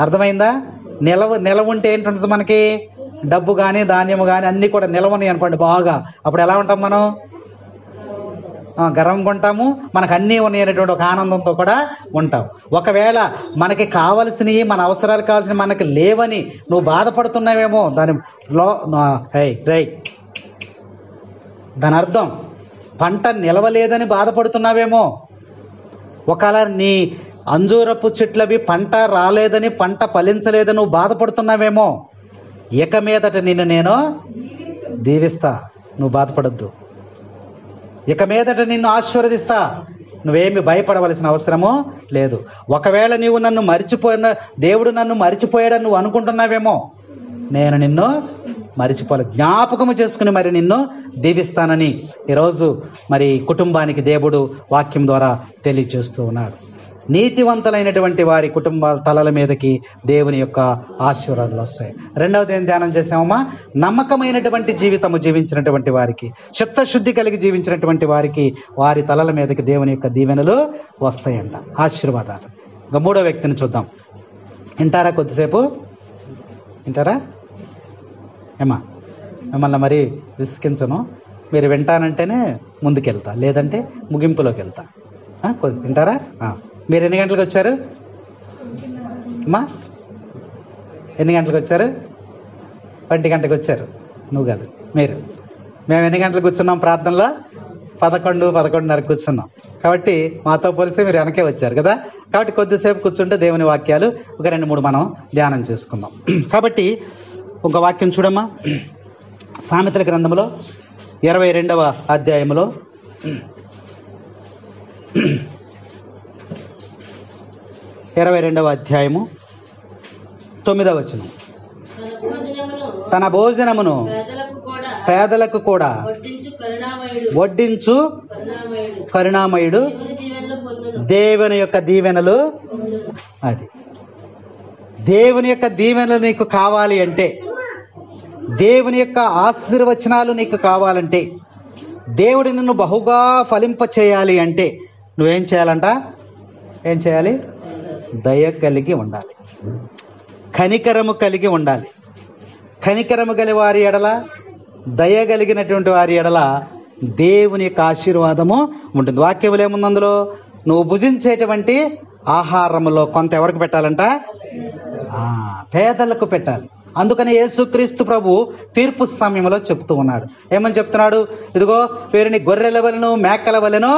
అర్థమైందా? నిలవ ఉంటే ఏంటుంటుంది మనకి? డబ్బు కానీ ధాన్యము కానీ అన్నీ కూడా నిలవని అనుకోండి బాగా. అప్పుడు ఎలా ఉంటాం మనం? గర్వంగా ఉంటాము, మనకు అన్నీ ఉన్నాయి అనేటువంటి ఒక ఆనందంతో కూడా ఉంటాం. ఒకవేళ మనకి కావలసినవి, మన అవసరాలు కావాల్సినవి మనకి లేవని నువ్వు బాధపడుతున్నావేమో, దాని అర్థం పంట నిలవలేదని బాధపడుతున్నావేమో. ఒకవేళ నీ అంజూరపు చెట్లవి పంట రాలేదని, పంట ఫలించలేదని నువ్వు బాధపడుతున్నావేమో. ఇక మీదట నిన్ను నేను దీవిస్తా, నువ్వు బాధపడద్దు. ఇక మీదట నిన్ను ఆశీర్వదిస్తా, నువ్వేమి భయపడవలసిన అవసరమో లేదు. ఒకవేళ నీవు నన్ను మరిచిపోయిన, దేవుడు నన్ను మరిచిపోయాడని నువ్వు అనుకుంటున్నావేమో, నేను నిన్ను మరిచిపోలేదు, జ్ఞాపకము చేసుకుని మరి నిన్ను దీవిస్తానని ఈరోజు మరి కుటుంబానికి దేవుడు వాక్యం ద్వారా తెలియజేస్తూ ఉన్నాడు. నీతివంతులైనటువంటి వారి కుటుంబాల తలల మీదకి దేవుని యొక్క ఆశీర్వాదాలు వస్తాయి. రెండవది ఏం ధ్యానం చేసామమ్మా? నమ్మకమైనటువంటి జీవితము జీవించినటువంటి వారికి, చిత్తశుద్ధి కలిగి జీవించినటువంటి వారికి వారి తలల మీదకి దేవుని యొక్క దీవెనలు వస్తాయంట, ఆశీర్వాదాలు. ఇంకా మూడో వ్యక్తిని చూద్దాం. వింటారా? కొద్దిసేపు వింటారా? ఏమా, మిమ్మల్ని మరి విసికించను, మీరు వింటానంటేనే ముందుకెళ్తా, లేదంటే ముగింపులోకి వెళ్తా. వింటారా? మీరు ఎన్ని గంటలకు వచ్చారు అమ్మా? ఎన్ని గంటలకు వచ్చారు? 1 గంటకు వచ్చారు. నువ్వు కాదు, మీరు. మేము ఎన్ని గంటలకు కూర్చున్నాం ప్రార్థనలో? 11:30 కూర్చున్నాం. కాబట్టి మాతో పోలిస్తే మీరు వెనకే వచ్చారు కదా. కాబట్టి కొద్దిసేపు కూర్చుంటే దేవుని వాక్యాలు ఒక 2-3 మనం ధ్యానం చేసుకుందాం. కాబట్టి ఒక వాక్యం చూడమ్మా. సామెతల గ్రంథంలో 22వ అధ్యాయంలో 22వ అధ్యాయము 9వ వచనం. తన భోజనమును పేదలకు కూడా వడ్డించు కరుణామయుడు దేవుని యొక్క దీవెనలు. అది దేవుని యొక్క దీవెనలు నీకు కావాలి అంటే, దేవుని యొక్క ఆశీర్వచనాలు నీకు కావాలంటే, దేవుడు నిన్ను బహుగా ఫలింప చేయాలి అంటే నువ్వేం చేయాలంట? ఏం చేయాలి? దయ కలిగి ఉండాలి, కనికరము కలిగి ఉండాలి. కనికరము గల వారి ఎడల, దయ కలిగినటువంటి వారి ఎడల దేవుని యొక్క ఆశీర్వాదము ఉంటుంది. వాక్యములు ఏముంది అందులో? నువ్వు భుజించేటువంటి ఆహారములో కొంత ఎవరికి పెట్టాలంట? పేదలకు పెట్టాలి. అందుకని యేసుక్రీస్తు ప్రభు తీర్పు సమయంలో చెప్తూ ఉన్నాడు. ఏమని చెప్తున్నాడు? ఇదిగో వీరిని గొర్రెల వలెను మేకల వలెను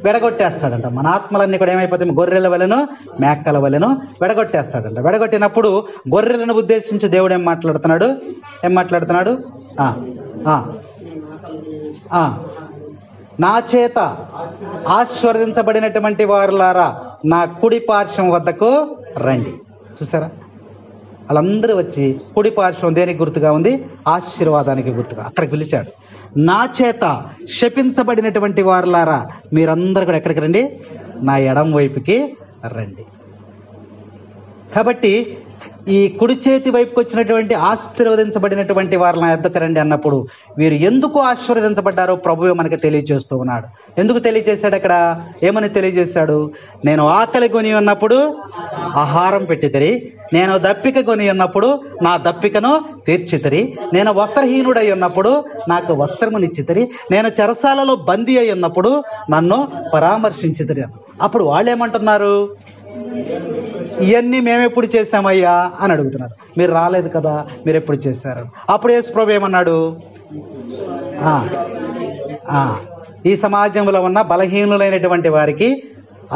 వెడగొట్టేస్తాడంట. మన ఆత్మలన్నీ కూడా ఏమైపోతాయి? గొర్రెల వలెను మేకల వలెను వెడగొట్టేస్తాడంట. వెడగొట్టినప్పుడు గొర్రెలను ఉద్దేశించి దేవుడు ఏం మాట్లాడుతున్నాడు? నా చేత ఆశీర్వదించబడినటువంటి వారులారా నా కుడి పార్శ్వం వద్దకు రండి. చూసారా? వాళ్ళందరూ వచ్చి, కుడి పార్శ్వం దేనికి గుర్తుగా ఉంది? ఆశీర్వాదానికి గుర్తుగా అక్కడికి పిలిచాడు. నా చేత శపించబడినటువంటి వారులారా మీరందరూ కూడా ఎక్కడికి రండి? నా ఎడం వైపుకి రండి. కాబట్టి ఈ కుడి చేతి వైపుకి వచ్చినటువంటి ఆశీర్వదించబడినటువంటి వారు నా యొద్దకు రండి అన్నప్పుడు వీరు ఎందుకు ఆశీర్వదించబడ్డారో ప్రభువే మనకి తెలియజేస్తూ ఉన్నాడు. ఎందుకు తెలియజేశాడు? అక్కడ ఏమని తెలియజేశాడు? నేను ఆకలి కొని ఉన్నప్పుడు ఆహారం పెట్టితరి, నేను దప్పిక కొని ఉన్నప్పుడు నా దప్పికను తీర్చితరి, నేను వస్త్రహీనుడై ఉన్నప్పుడు నాకు వస్త్రమునిచ్చితరి, నేను చెరసాలలో బందీ అయి ఉన్నప్పుడు నన్ను పరామర్శించితరి. అప్పుడు వాళ్ళు ఏమంటున్నారు? ఇవన్నీ మేమెప్పుడు చేశామయ్యా అని అడుగుతున్నారు. మీరు రాలేదు కదా, మీరు ఎప్పుడు చేశారు? అప్పుడు యేసు ప్రభు ఏమన్నాడు? ఈ సమాజంలో ఉన్న బలహీనులైనటువంటి వారికి,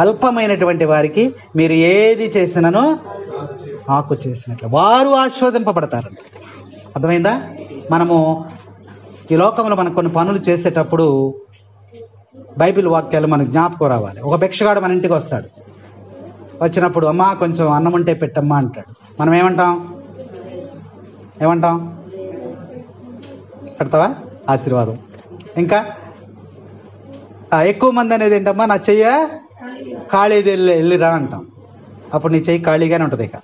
అల్పమైనటువంటి వారికి మీరు ఏది చేసినను నాకు చేసినట్లు వారు ఆశీర్వదింపబడతారంట. అర్థమైందా? మనము ఈ లోకంలో మనం కొన్ని పనులు చేసేటప్పుడు బైబిల్ వాక్యాలు మనకు జ్ఞాపకం రావాలి. ఒక భిక్షగాడు మన ఇంటికి వస్తాడు. వచ్చినప్పుడు అమ్మా కొంచెం అన్నం ఉంటే పెట్టమ్మా అంటాడు. మనం ఏమంటాం? పెడతావా? ఆశీర్వాదం. ఇంకా ఎక్కువ మంది అనేది ఏంటమ్మా? నా చెయ్య ఖాళీది వెళ్ళిరా అంటాం. అప్పుడు నీ చెయ్యి ఖాళీగానే ఉంటుంది. ఇక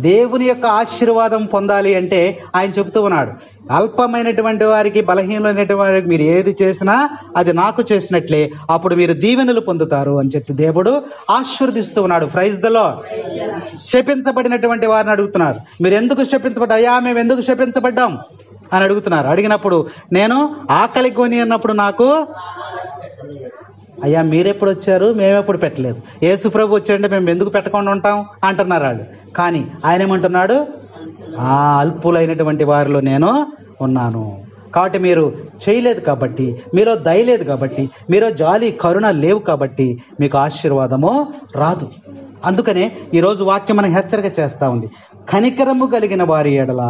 దేవుని యొక్క ఆశీర్వాదం పొందాలి అంటే ఆయన చెబుతూ ఉన్నాడు, అల్పమైనటువంటి వారికి, బలహీనమైనటువంటి వారికి మీరు ఏది చేసినా అది నాకు చేసినట్లే, అప్పుడు మీరు దీవెనలు పొందుతారు అని చెప్పి దేవుడు ఆశీర్వదిస్తూ ఉన్నాడు. Praise the lord. శపించబడినటువంటి వారిని అడుగుతున్నారు, మీరు ఎందుకు శపించబడ్డా? అయ్యా మేము ఎందుకు శపించబడ్డాం అని అడుగుతున్నారు. అడిగినప్పుడు నేను ఆకలి కొని అన్నప్పుడు నాకు, అయ్యా మీరెప్పుడు వచ్చారు? మేమెప్పుడు పెట్టలేదు. యేసు ప్రభు వచ్చాడంటే మేము ఎందుకు పెట్టకుండా ఉంటాం అంటున్నారు వాళ్ళు. కానీ ఆయన ఏమంటున్నాడు? అల్పులైనటువంటి వారిలో నేను ఉన్నాను. కాబట్టి మీరు చేయలేదు కాబట్టి, మీలో దయ లేదు కాబట్టి, మీలో జాలి కరుణ లేవు కాబట్టి మీకు ఆశీర్వాదము రాదు. అందుకనే ఈరోజు వాక్యం మనకు హెచ్చరిక చేస్తూ ఉంది, కనికరము కలిగిన వారి ఎడల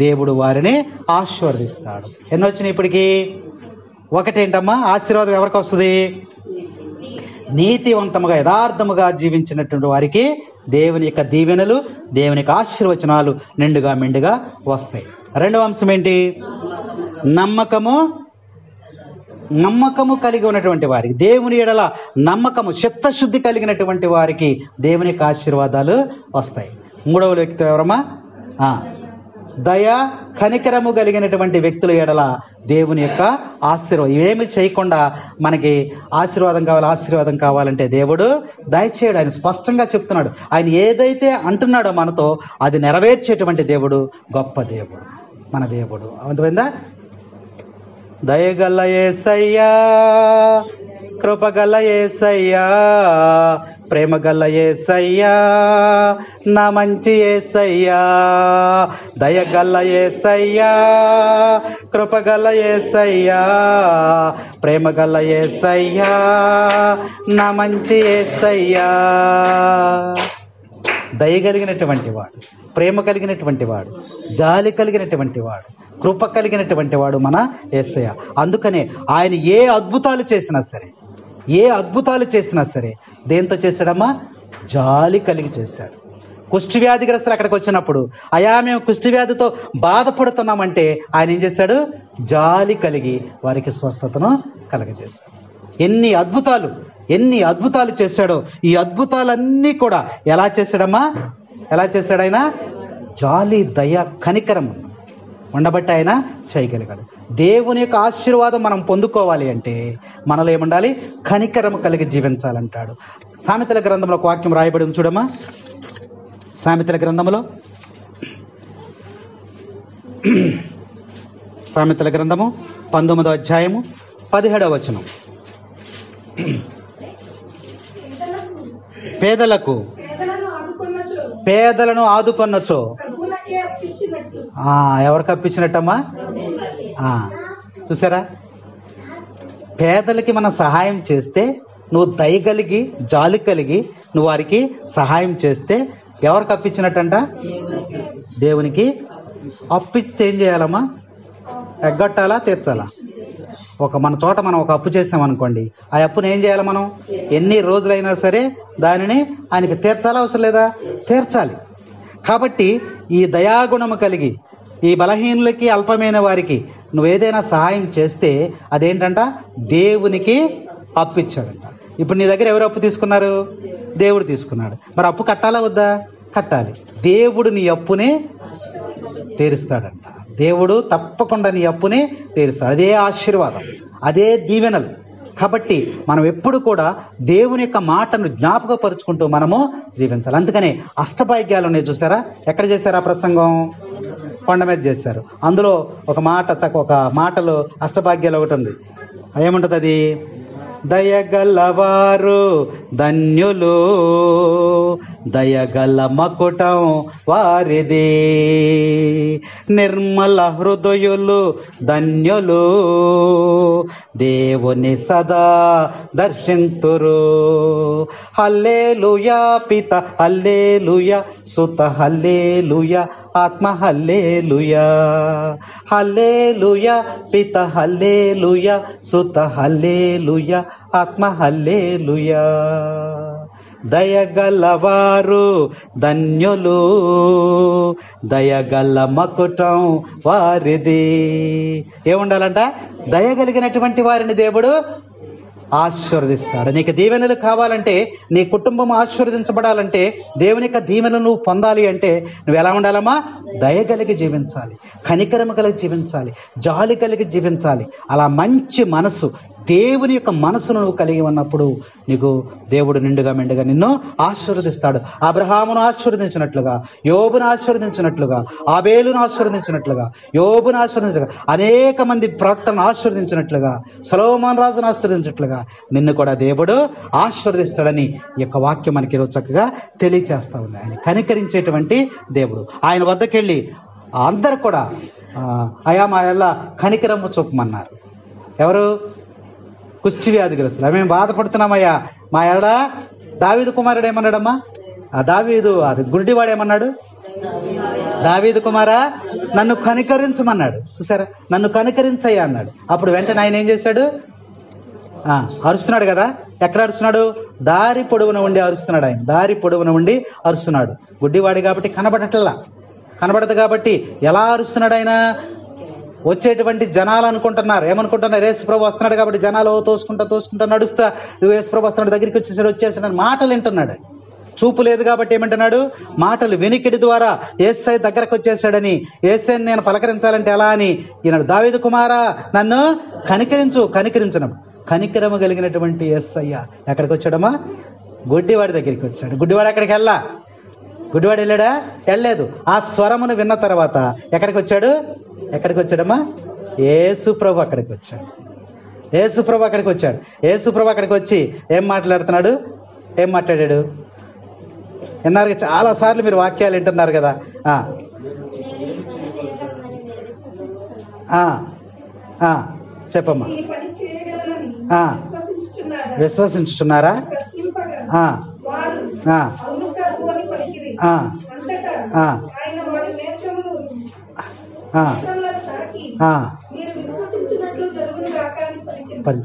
దేవుడు వారిని ఆశీర్వదిస్తాడు. ఎన్ని వచ్చినాయి ఇప్పటికీ? ఒకటేంటమ్మా? ఆశీర్వాదం ఎవరికి వస్తుంది? నీతివంతముగా యథార్థముగా జీవించినటువంటి వారికి దేవుని యొక్క దీవెనలు, దేవుని యొక్క ఆశీర్వచనాలు నిండుగా మెండుగా వస్తాయి. రెండవ అంశం ఏంటి? నమ్మకము కలిగి ఉన్నటువంటి వారికి, దేవుని ఎడల నమ్మకము, చిత్తశుద్ధి కలిగినటువంటి వారికి దేవుని యొక్క ఆశీర్వాదాలు వస్తాయి. మూడవ వ్యక్తి ఎవరమ్మా? దయ కనికరము కలిగినటువంటి వ్యక్తుల ఎడల దేవుని యొక్క ఆశీర్వాదం. ఇవేమి చేయకుండా మనకి ఆశీర్వాదం కావాలంటే దేవుడు దయచేయడు. ఆయన స్పష్టంగా చెప్తున్నాడు. ఆయన ఏదైతే అంటున్నాడో మనతో అది నెరవేర్చేటువంటి దేవుడు గొప్ప దేవుడు, మన దేవుడు. అర్థమైందా? దయగల్ల యేసయ్యా, కృపగల్ల యేసయ్యా, ప్రేమగల్ల యేసయ్యా, నా మంచి యేసయ్యా. దయగల్ల యేసయ్యా, కృపగల్ల యేసయ్యా, ప్రేమగల్ల యేసయ్యా, నా మంచి యేసయ్యా. దయ కలిగినటువంటి వాడు, ప్రేమ కలిగినటువంటి వాడు, జాలి కలిగినటువంటి వాడు, కృప కలిగినటువంటి వాడు మన యేసయ్య. అందుకనే ఆయన ఏ అద్భుతాలు చేసినా సరే దేంతో చేశాడమ్మా? జాలి కలిగి చేశాడు. కుష్టి వ్యాధిగ్రస్తులు అక్కడికి వచ్చినప్పుడు, అయా మేము కుష్టి వ్యాధితో బాధపడుతున్నామంటే ఆయన ఏం చేశాడు? జాలి కలిగి వారికి స్వస్థతను కలగజేశాడు. ఎన్ని అద్భుతాలు చేశాడో. ఈ అద్భుతాలన్నీ కూడా ఎలా చేశాడమ్మా? ఆయన జాలి, దయ, కనికరం ఉండబట్టి ఆయన చేయగలిగాడు. దేవుని యొక్క ఆశీర్వాదం మనం పొందుకోవాలి అంటే మనలో ఏముండాలి? కనికరము కలిగి జీవించాలంటాడు. సామెతల గ్రంథంలో ఒక వాక్యం రాయబడి ఉంది చూడమ్మా. సామెతల గ్రంథంలో, సామెతల గ్రంథము 19వ అధ్యాయము 17వ వచనం. పేదలను ఆదుకొన్నచో ఎవరికి అప్పించినట్టమ్మా? చూసారా, పేదలకి మనం సహాయం చేస్తే, నువ్వు దయగలిగి జాలి కలిగి నువ్వు వారికి సహాయం చేస్తే ఎవరికి అప్పించినట్టంట? దేవునికి. అప్పిస్తే ఏం చేయాలమ్మా? ఎగ్గొట్టాలా, తీర్చాలా? మన చోట మనం ఒక అప్పు చేసామనుకోండి, ఆ అప్పును ఏం చేయాలి మనం? ఎన్ని రోజులైనా సరే దానిని ఆయనకి తీర్చాలా, అవసరం లేదా? తీర్చాలి. కాబట్టి ఈ దయాగుణము కలిగి ఈ బలహీనులకి, అల్పమైన వారికి నువ్వేదైనా సహాయం చేస్తే అదేంటంట? దేవునికి అప్పిచ్చాడంట. ఇప్పుడు నీ దగ్గర ఎవరు అప్పు తీసుకున్నారు? దేవుడు తీసుకున్నాడు. మరి అప్పు కట్టాలా వద్దా? కట్టాలి. దేవుడు నీ అప్పుని తీరుస్తాడంట. దేవుడు తప్పకుండా నీ అప్పుని తీరుస్తాడు. అదే ఆశీర్వాదం, అదే దీవెనలు. కాబట్టి మనం ఎప్పుడు కూడా దేవుని యొక్క మాటను జ్ఞాపకపరుచుకుంటూ మనము జీవించాలి. అందుకనే అష్టభాగ్యాలు ఉన్నాయి చూసారా? ఎక్కడ చేశారు ఆ ప్రసంగం? కొండ మీద చేశారు. అందులో ఒక మాటలో అష్టభాగ్యాలు ఒకటి ఉంది. ఏముంటుంది అది? దయగలవారు ధన్యులు, దయగల మకుటం వారిది, నిర్మల హృదయులు ధన్యులు, దేవుని సదా దర్శింతురు. హల్లెలూయా పిత హల్లెలూయా, సుత హల్లెలూయా, ఆత్మ హల్లెలూయా. హల్లెలూయా పిత హల్లెలూయా, సుత హల్లెలూయా, ఆత్మ హల్లెలూయా. దయగలవారు ధన్యులు, దయగల మకుటం వారిది. ఏముండాలంట? దయగలిగినటువంటి వారిని దేవుడు ఆశీర్వదిస్తాడు. నీకు దీవెనలు కావాలంటే, నీ కుటుంబం ఆశీర్వదించబడాలంటే, దేవుని యొక్క దీవెనలు నువ్వు పొందాలి అంటే నువ్వు ఎలా ఉండాలమ్మా? దయగలిగి జీవించాలి, కనికరమ కలిగి జీవించాలి, జాలి కలిగి జీవించాలి. అలా మంచి మనసు, దేవుని యొక్క మనసును నువ్వు కలిగి ఉన్నప్పుడు నీకు దేవుడు నిండుగా మెండుగా నిన్ను ఆశీర్వదిస్తాడు. అబ్రహామును ఆశీర్వదించినట్లుగా, యోబును ఆశీర్వదించినట్లుగా, ఆబేలును ఆశీర్వదించినట్లుగా, యోబును ఆశీర్వదించగా, అనేక మంది ప్రవక్తలను ఆశీర్వదించినట్లుగా, సొలొమోను రాజును ఆశీర్వదించినట్లుగా నిన్ను కూడా దేవుడు ఆశీర్వదిస్తాడని ఈ యొక్క వాక్యం మనకి ఈరోజు చక్కగా తెలియచేస్తా ఉంది. ఆయన కనికరించేటువంటి దేవుడు. ఆయన వద్దకెళ్ళి అందరు కూడా అయా మా యెడల కనికరము చూపమన్నారు. ఎవరు? కుష్టి వ్యాధిగ్రస్తులు. మేము బాధపడుతున్నామయ్యా, మా యెడల. దావీదు కుమారుడు ఏమన్నాడమ్మా? అది గుడ్డివాడు ఏమన్నాడు? దావీదు కుమారా నన్ను కనికరించమన్నాడు. చూసారా? నన్ను కనికరించయ్యా అన్నాడు. అప్పుడు వెంటనే ఆయన ఏం చేశాడు? అరుస్తున్నాడు కదా. ఎక్కడ అరుస్తున్నాడు? దారి పొడవున ఉండి అరుస్తున్నాడు. ఆయన దారి పొడవున ఉండి అరుస్తున్నాడు. గుడ్డివాడి కాబట్టి కనబడదు కాబట్టి ఎలా అరుస్తున్నాడు ఆయన? వచ్చేటువంటి జనాలు అనుకుంటున్నారు, ఏమనుకుంటున్నారు? యేసుప్రభు వస్తున్నాడు కాబట్టి జనాలు తోసుకుంటా నడుస్తా, యేసుప్రభు వస్తున్నాడు, దగ్గరికి వచ్చేసాడు మాటలు వింటున్నాడు. చూపు లేదు కాబట్టి ఏమంటున్నాడు? మాటలు వినికిడి ద్వారా యేసై దగ్గరకు వచ్చేసాడని, యేసైని నేను పలకరించాలంటే ఎలా అని ఈనాడు దావీదు కుమారా నన్ను కనికరించను. కనికరము కలిగినటువంటి యేసయ్య ఎక్కడికి వచ్చాడమ్మా? గుడ్డివాడి దగ్గరికి వచ్చాడు. గుడ్డివాడు ఎక్కడికి గుడ్డివాడు వెళ్ళాడా? వెళ్ళలేదు. ఆ స్వరమును విన్న తర్వాత ఎక్కడికి వచ్చాడమ్మా? యేసుప్రభు అక్కడికి వచ్చాడు. యేసుప్రభు అక్కడికి వచ్చి ఏం మాట్లాడుతున్నాడు? ఏం మాట్లాడాడు? విన్నారు చాలా సార్లు మీరు వాక్యాలు వింటున్నారు కదా. చెప్పమ్మా. విశ్వసించుచున్నారా?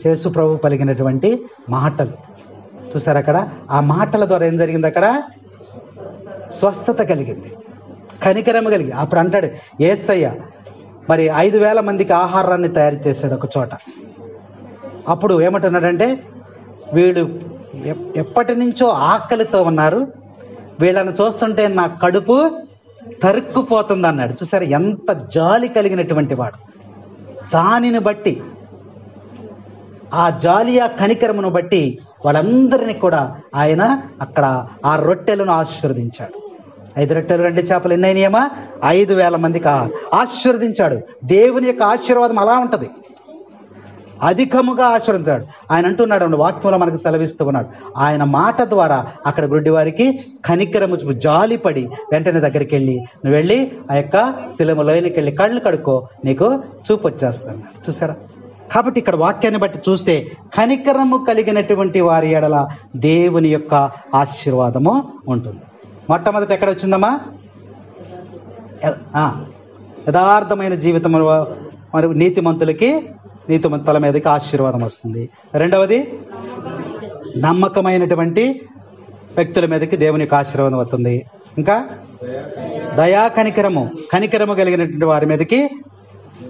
యేసు ప్రభు పలికినటువంటి మాటలు చూసారు. అక్కడ ఆ మాటల ద్వారా ఏం జరిగింది? అక్కడ స్వస్థత కలిగింది, కనికరమ కలిగి. అప్పుడు అంటాడు యేసయ్య మరి 5,000 మందికి ఆహారాన్ని తయారు చేశాడు ఒక చోట. అప్పుడు ఏమంటున్నాడంటే, వీళ్ళు ఎప్పటి నుంచో ఆకలితో ఉన్నారు, వీళ్ళని చూస్తుంటే నా కడుపు తరుక్కుపోతుంది అన్నాడు. చూసారు ఎంత జాలి కలిగినటువంటి వాడు. దానిని బట్టి, ఆ జాలి ఆ కనికరమును బట్టి వాళ్ళందరినీ కూడా ఆయన అక్కడ ఆ రొట్టెలను ఆశీర్వదించాడు. 5 రొట్టెలు 2 చేపలు ఎన్నైనాయమా? 5,000 మందికి ఆశీర్వదించాడు. దేవుని యొక్క ఆశీర్వాదం అలా ఉంటుంది, అధికముగా ఆశీర్వదించాడు. ఆయన అంటున్నాడు, వాక్యంలో మనకు సెలవిస్తూ ఉన్నాడు, ఆయన మాట ద్వారా అక్కడ గుడ్డి వారికి కనికరము చూపు, జాలిపడి వెంటనే దగ్గరికి వెళ్ళి, నువ్వు వెళ్ళి ఆ యొక్క శిలములోనికి వెళ్ళి కళ్ళు కడుక్కో, నీకు చూపు వచ్చేస్తాను. చూసారా? కాబట్టి ఇక్కడ వాక్యాన్ని బట్టి చూస్తే కనికరము కలిగినటువంటి వారి ఎడల దేవుని యొక్క ఆశీర్వాదము ఉంటుంది. మొట్టమొదటి ఎక్కడ వచ్చిందమ్మా? యథార్థమైన జీవితం మరి నీతిమంతుల మీదకి ఆశీర్వాదం వస్తుంది. రెండవది నమ్మకమైనటువంటి వ్యక్తుల మీదకి దేవుని యొక్క ఆశీర్వాదం వస్తుంది. ఇంకా దయా కనికరము కలిగినటువంటి వారి మీదకి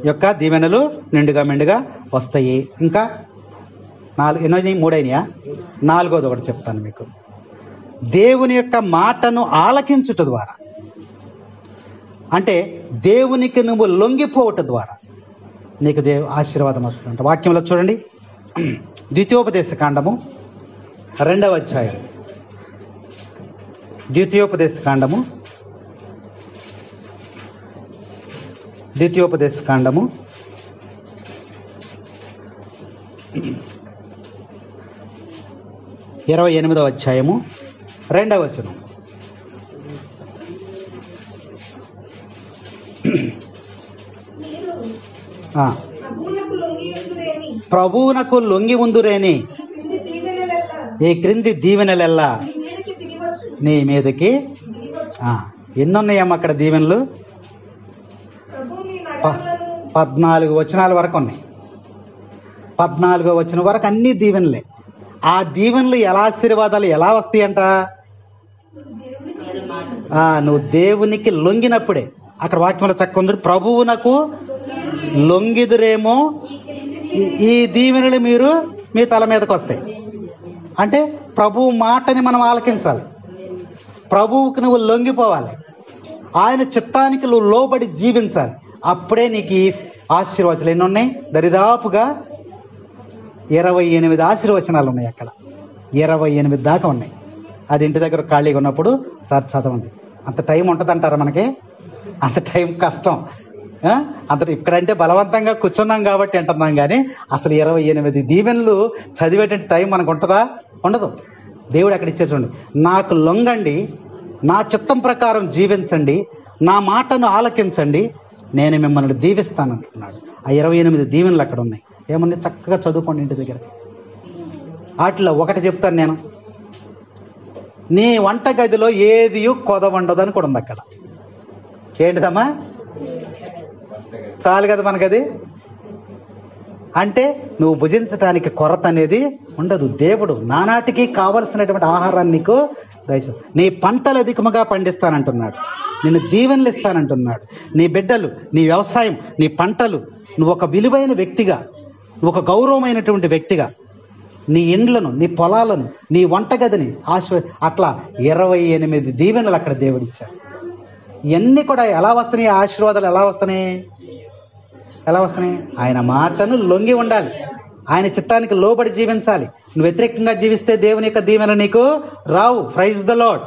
యొక్క దీవెనలు నిండుగా మెండుగా వస్తాయి. ఇంకా 3 అయినాయా? 4వది ఒకటి చెప్తాను మీకు. దేవుని యొక్క మాటను ఆలకించుట ద్వారా, అంటే దేవునికి నువ్వు లొంగిపోవట ద్వారా నీకు ఆశీర్వాదం వస్తుందంట. వాక్యంలో చూడండి, ద్వితీయోపదేశ కాండము 2వ అధ్యాయం. ద్వితీయోపదేశ కాండము 28వ అధ్యాయము 2వ వచనం. ప్రభువునకు లొంగి ఉందురేని ఈ క్రింది దీవెనలెల్లా నీ మీదకి. ఎన్నున్నాయమ్మా అక్కడ దీవెనలు? 14 వచనాల వరకు ఉన్నాయి. 14వ వచనం వరకు అన్ని దీవెనలే. ఆ దీవెనలు ఆశీర్వాదాలు ఎలా వస్తాయంట? నువ్వు దేవునికి లొంగినప్పుడే. అక్కడ వాక్యంలో చక్కగా ఉంది, ప్రభువునకు లొంగిదురేమో ఈ దీవెనలు మీ తల మీదకి వస్తాయి. అంటే ప్రభువు మాటని మనం ఆలకించాలి, ప్రభువుకి నువ్వు లొంగిపోవాలి, ఆయన చిత్తానికి నువ్వు లోబడి జీవించాలి. అప్పుడే నీకు ఆశీర్వచనాలు ఎన్ని ఉన్నాయి? దరిదాపుగా 28 ఆశీర్వచనాలు ఉన్నాయి అక్కడ. 28 దాకా ఉన్నాయి. అది ఇంటి దగ్గర ఖాళీగా ఉన్నప్పుడు సార్ చదవండి. అంత టైం ఉంటుందంటారా మనకి? అంత టైం కష్టం. ఇక్కడంటే బలవంతంగా కూర్చున్నాం కాబట్టి అంటున్నాం, కానీ అసలు 28 దీవెనలు చదివేటువంటి టైం మనకు ఉంటుందా? ఉండదు. దేవుడు అక్కడ ఇచ్చే చూడండి, నాకు లొంగండి, నా చిత్తం ప్రకారం జీవించండి, నా మాటను ఆలకించండి, నేను మిమ్మల్ని దీవిస్తానంటున్నాడు. ఆ 28 దీవెనలు అక్కడ ఉన్నాయి. ఏమన్నా చక్కగా చదువుకోండి ఇంటి దగ్గర. వాటిలో ఒకటి చెప్తాను నేను, నీ వంట గదిలో ఏది కొదవండదు అని కూడా ఉంది అక్కడ. ఏంటిదమ్మా? చాలు కదా మనకది. అంటే నువ్వు భుజించటానికి కొరత అనేది ఉండదు. దేవుడు నానాటికి కావలసినటువంటి ఆహారాన్ని నీకు దయచేసి, నీ పంటలు అధికముగా పండిస్తానంటున్నాడు, నిన్ను దీవెనలు ఇస్తానంటున్నాడు. నీ బిడ్డలు, నీ వ్యవసాయం, నీ పంటలు, నువ్వు ఒక విలువైన వ్యక్తిగా, నువ్వు ఒక గౌరవమైనటువంటి వ్యక్తిగా, నీ ఇండ్లను, నీ పొలాలను, నీ వంటగదిని అట్లా 28 దీవెనలు అక్కడ దేవుడిచ్చాడు. ఇవన్నీ కూడా ఎలా వస్తున్నాయి? ఆశీర్వాదాలు ఎలా వస్తున్నాయి? ఆయన మాటను లొంగి ఉండాలి, ఆయన చిత్తానికి లోబడి జీవించాలి. నువ్వు వ్యతిరేకంగా జీవిస్తే దేవుని యొక్క దీవెన నీకు రావు. Praise the lord,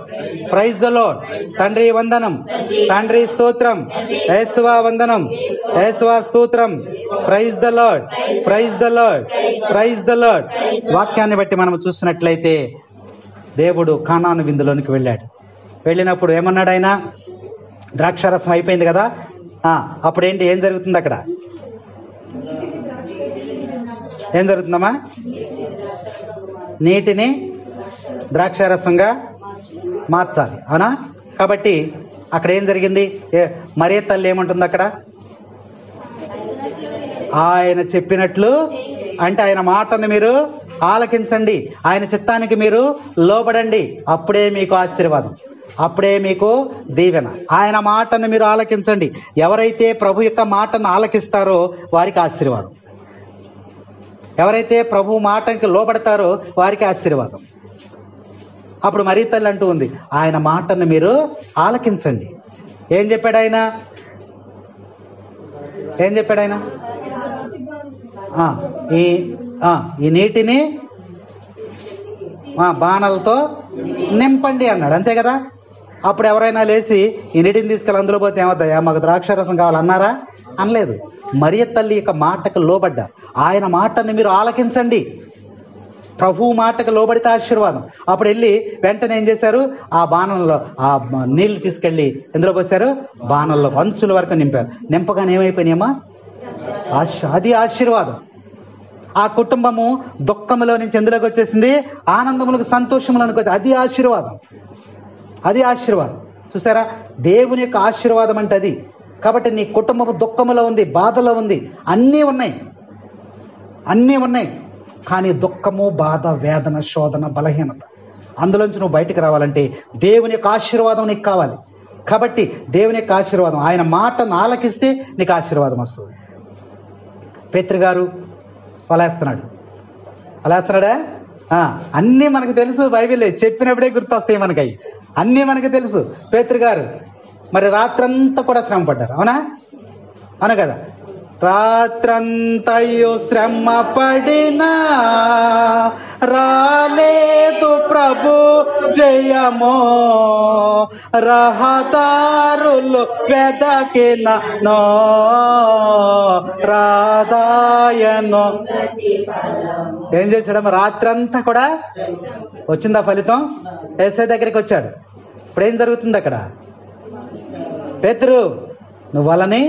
praise the lord. తండ్రి వందనం, తండ్రి స్తోత్రం, యేసువా వందనం, యేసువా స్తోత్రం. Praise the lord, praise the lord, praise the lord. వాక్యాన్ని బట్టి మనం చూసినట్లయితే దేవుడు కానాను విందులోనికి వెళ్ళినప్పుడు ఏమన్నాడు ఆయన? ద్రాక్షారసం అయిపోయింది కదా, అప్పుడు ఏం జరుగుతుంది అక్కడ? ఏం జరుగుతుందమ్మా? నీటిని ద్రాక్షారసంగా మార్చాలి, అవునా? కాబట్టి అక్కడ ఏం జరిగింది? మరియ తల్లి ఏమంటుంది అక్కడ? ఆయన చెప్పినట్లు, అంటే ఆయన మాటను మీరు ఆలకించండి, ఆయన చిత్తానికి మీరు లోబడండి, అప్పుడే మీకు ఆశీర్వాదం, అప్పుడే మీకు దీవెన. ఆయన మాటను మీరు ఆలకించండి. ఎవరైతే ప్రభు యొక్క మాటను ఆలకిస్తారో వారికి ఆశీర్వాదం, ఎవరైతే ప్రభు మాటకి లోబడతారో వారికి ఆశీర్వాదం. అప్పుడు మరీ తల్లి అంటూ ఉంది, ఆయన మాటను మీరు ఆలకించండి. ఏం చెప్పాడు ఆయన? ఈ నీటిని బాణలతో నింపండి అన్నాడు, అంతే కదా. అప్పుడు ఎవరైనా లేచి ఈ నీటిని తీసుకెళ్ళి అందులో పోతే ఏమవుతాయా, మాకు ద్రాక్షారసం కావాలన్నారా? అనలేదు. మరియ తల్లి యొక్క మాటకు లోబడ్డారు. ఆయన మాటని మీరు ఆలకించండి. ప్రభు మాటకు లోబడితే ఆశీర్వాదం. అప్పుడు వెళ్ళి వెంటనే ఏం చేశారు, ఆ బాణంలో ఆ నీళ్లు తీసుకెళ్ళి ఎందులో పోసారు, బాణంలో అంచుల వరకు నింపారు. నింపగానే ఏమైపోయినాయమ్మా, అది ఆశీర్వాదం. ఆ కుటుంబము దుఃఖములో నుంచి ఎందులోకి వచ్చేసింది, ఆనందములకు సంతోషములకు వచ్చి, అది ఆశీర్వాదం. అది ఆశీర్వాదం. చూసారా, దేవుని యొక్క ఆశీర్వాదం అంటే అది. కాబట్టి నీ కుటుంబము దుఃఖములో ఉంది, బాధలో ఉంది, అన్నీ ఉన్నాయి. కానీ దుఃఖము, బాధ, వేదన, శోధన, బలహీనత, అందులోంచి నువ్వు బయటికి రావాలంటే దేవుని యొక్క ఆశీర్వాదం నీకు కావాలి. కాబట్టి దేవుని యొక్క ఆశీర్వాదం, ఆయన మాటను ఆలకిస్తే నీకు ఆశీర్వాదం వస్తుంది. పేతురు వలేస్తున్నాడా? అన్నీ మనకు తెలుసు, బైబిల్ చెప్పినప్పుడే గుర్తొస్తాయి మనకి, అన్నీ మనకు తెలుసు. పేతురు గారు మరి రాత్రంతా కూడా శ్రమ పడ్డారు, అవునా కదా. రాత్రంతయు శ్రమ పడినా రాలేదు ప్రభు జయమో, రహదారులు వెదకిన నో రాదాయనో. ఏం చేశాడమ్మా, రాత్రంతా కూడా వచ్చిందా ఫలితం? యేసయ్య దగ్గరికి వచ్చాడు. ఇప్పుడు ఏం జరుగుతుంది అక్కడ, పేతురు నువ్వు వాళ్ళని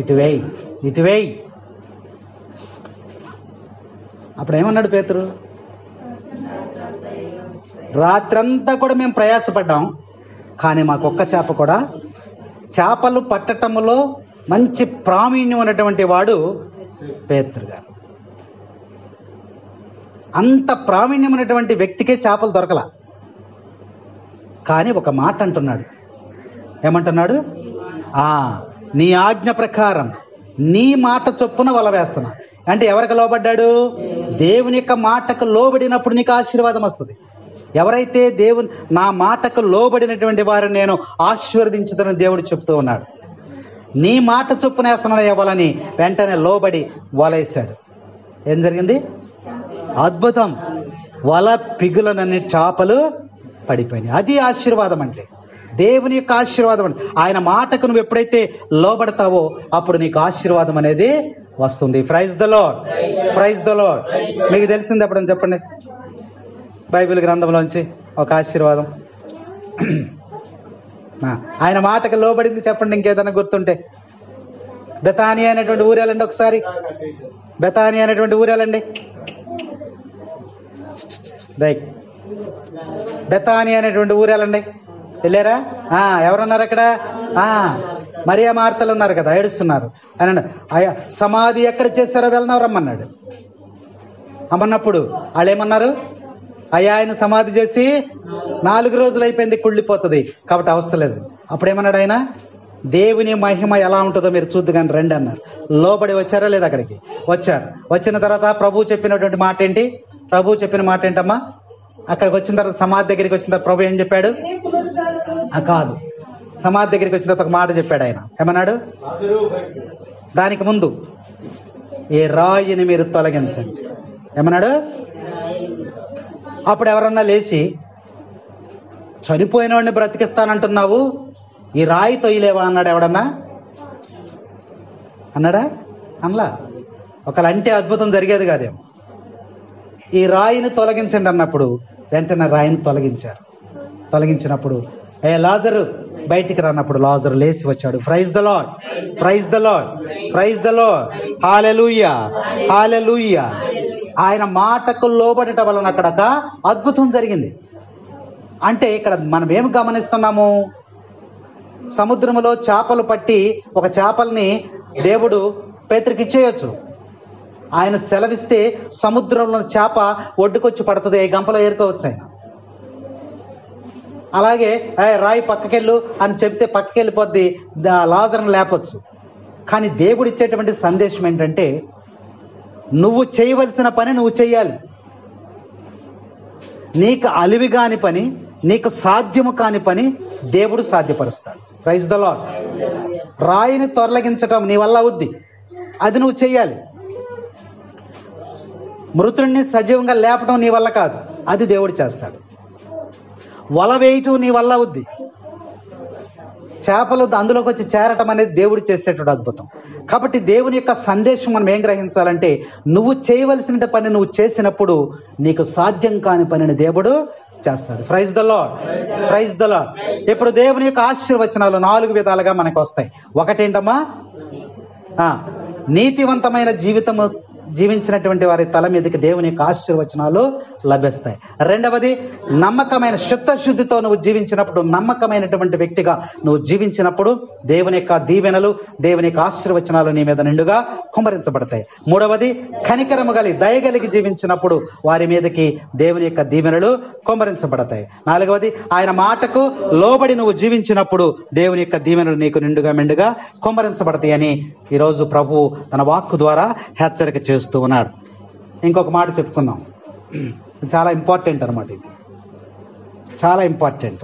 ఇటువేయి. అప్పుడు ఏమన్నాడు పేతురు, రాత్రంతా కూడా మేము ప్రయాసపడ్డాం, కానీ మాకు ఒక్క చేప కూడా, చేపలు పట్టటంలో మంచి ప్రావీణ్యం ఉన్నటువంటి వాడు పేతురు గారు. అంత ప్రావీణ్యం ఉన్నటువంటి వ్యక్తికే చేపలు దొరకల. కానీ ఒక మాట అంటున్నాడు, ఏమంటున్నాడు, నీ ఆజ్ఞ ప్రకారం నీ మాట చొప్పున వల వేస్తున్నా. అంటే ఎవరికి లోబడ్డాడు, దేవుని యొక్క మాటకు లోబడినప్పుడు నీకు ఆశీర్వాదం వస్తుంది. ఎవరైతే దేవుని నా మాటకు లోబడినటువంటి వారిని నేను ఆశీర్వదించుతానని దేవుడు చెప్తూ ఉన్నాడు. నీ మాట చొప్పున వేస్తున్నాను వలని వెంటనే లోబడి వలేశాడు. ఏం జరిగింది, అద్భుతం. వల పిగులనన్ని చేపలు పడిపోయినాయి. అది ఆశీర్వాదం అంటే, దేవుని యొక్క ఆశీర్వాదం అంటే. ఆయన మాటకు నువ్వు ఎప్పుడైతే లోబడతావో అప్పుడు నీకు ఆశీర్వాదం అనేది వస్తుంది. Praise the lord, praise the Lord. మీకు తెలిసింది ఎప్పుడని చెప్పండి, బైబిల్ గ్రంథంలోంచి ఒక ఆశీర్వాదం. ఆయన మాటకు లోబడింది చెప్పండి, ఇంకేదైనా గుర్తుంటే. బెతానియా అనేటువంటి ఊరేలండి, ఒకసారి బెతానియా అనేటువంటి ఊరేలండి. రైట్, బెతానియా అనేటువంటి ఊరేలండి. వెళ్ళారా? ఎవరున్నారు అక్కడ? మరియా మార్తలు ఉన్నారు కదా, ఏడుస్తున్నారు. అని అయ్యా సమాధి ఎక్కడ చేశారో వెళ్దాం రమ్మన్నాడు. అమ్మన్నప్పుడు వాళ్ళు ఏమన్నారు, అయ్యా ఆయన సమాధి చేసి 4 రోజులు అయిపోయింది, కుళ్ళిపోతుంది, కాబట్టి అవస్థ లేదు. అప్పుడేమన్నాడు ఆయన, దేవుని మహిమ ఎలా ఉంటుందో మీరు చూద్దు కానీ రండి అన్నారు. లోబడి వచ్చారా లేదా? అక్కడికి వచ్చారు. వచ్చిన తర్వాత ప్రభు చెప్పినటువంటి మాట ఏంటి? ప్రభు చెప్పిన మాట ఏంటమ్మా? అక్కడికి వచ్చిన తర్వాత, సమాధి దగ్గరికి వచ్చిన తర్వాత ప్రభు ఏం చెప్పాడు? కాదు, సమాధి దగ్గరికి వచ్చిన తర్వాత ఒక మాట చెప్పాడు ఆయన. ఏమన్నాడు? దానికి ముందు ఈ రాయిని మీరు తొలగించండి. ఏమన్నాడు? అప్పుడు ఎవరన్నా లేచి, చనిపోయిన వాడిని బ్రతికిస్తానంటున్నావు, ఈ రాయి తొయ్యలేవా అన్నాడు ఎవడన్నా? అన్నాడా? అనలా. ఒకలంటే అద్భుతం జరిగేది కాదేమో. ఈ రాయిని తొలగించండి అన్నప్పుడు వెంటనే రాయిని తొలగించారు. తొలగించినప్పుడు లాజరు బయటికి రానప్పుడు లాజరు లేచి వచ్చాడు. Praise the lord, praise the lord, praise the lord. Hallelujah, hallelujah. ఆయన మాటకు లోబడటం వలన అక్కడ ఒక అద్భుతం జరిగింది. అంటే ఇక్కడ మనం ఏమి గమనిస్తున్నాము? సముద్రములో చేపలు పట్టి ఒక చేపల్ని దేవుడు పేతురుకి ఇచ్చేయచ్చు. ఆయన సెలవిస్తే సముద్రంలో చేప ఒడ్డుకొచ్చి పడుతుంది, గంపలో ఏరుకోవచ్చు ఆయన. అలాగే రాయి పక్కకెళ్ళు అని చెప్తే పక్కకెళ్ళిపోద్ది, లాజరును లేపొచ్చు. కానీ దేవుడు ఇచ్చేటువంటి సందేశం ఏంటంటే, నువ్వు చేయవలసిన పని నువ్వు చెయ్యాలి. నీకు అలివి కాని పని, నీకు సాధ్యము కాని పని దేవుడు సాధ్యపరుస్తాడు. Praise the lord. రాయిని తొలగించటం నీ వల్ల అవుద్ది, అది నువ్వు చెయ్యాలి. మృతుడిని సజీవంగా లేపడం నీ వల్ల కాదు, అది దేవుడు చేస్తాడు. వల వేయటం నీ వల్ల అవుద్ది, చేపలు అందులోకి వచ్చి చేరటం అనేది దేవుడు చేసేటువంటి అద్భుతం. కాబట్టి దేవుని యొక్క సందేశం మనం ఏం గ్రహించాలంటే, నువ్వు చేయవలసిన పని నువ్వు చేసినప్పుడు నీకు సాధ్యం కాని పనిని దేవుడు చేస్తాడు. Praise the lord, praise the Lord. ఇప్పుడు దేవుని యొక్క ఆశీర్వచనాలు 4 విధాలుగా మనకు వస్తాయి. ఒకటేంటమ్మా, నీతివంతమైన జీవితము జీవించినటువంటి వారి తల మీదకి దేవుని యొక్క ఆశీర్వచనాలు లభిస్తాయి. రెండవది, నమ్మకమైన చిత్తశుద్ధితో నువ్వు జీవించినప్పుడు, నమ్మకమైనటువంటి వ్యక్తిగా నువ్వు జీవించినప్పుడు దేవుని యొక్క దీవెనలు, దేవుని యొక్క ఆశీర్వచనాలు నీ మీద నిండుగా కుమ్మరించబడతాయి. మూడవది, కనికరము కలిగి దయగలిగి జీవించినప్పుడు వారి మీదకి దేవుని యొక్క దీవెనలు కుమ్మరించబడతాయి. నాలుగవది, ఆయన మాటకు లోబడి నువ్వు జీవించినప్పుడు దేవుని యొక్క దీవెనలు నీకు నిండుగా మెండుగా కుమ్మరించబడతాయి అని ఈరోజు ప్రభువు తన వాక్కు ద్వారా హెచ్చరిక చేస్తూ ఉన్నాడు. ఇంకొక మాట చెప్పుకుందాం, చాలా ఇంపార్టెంట్ అనమాట. ఇది చాలా ఇంపార్టెంట్.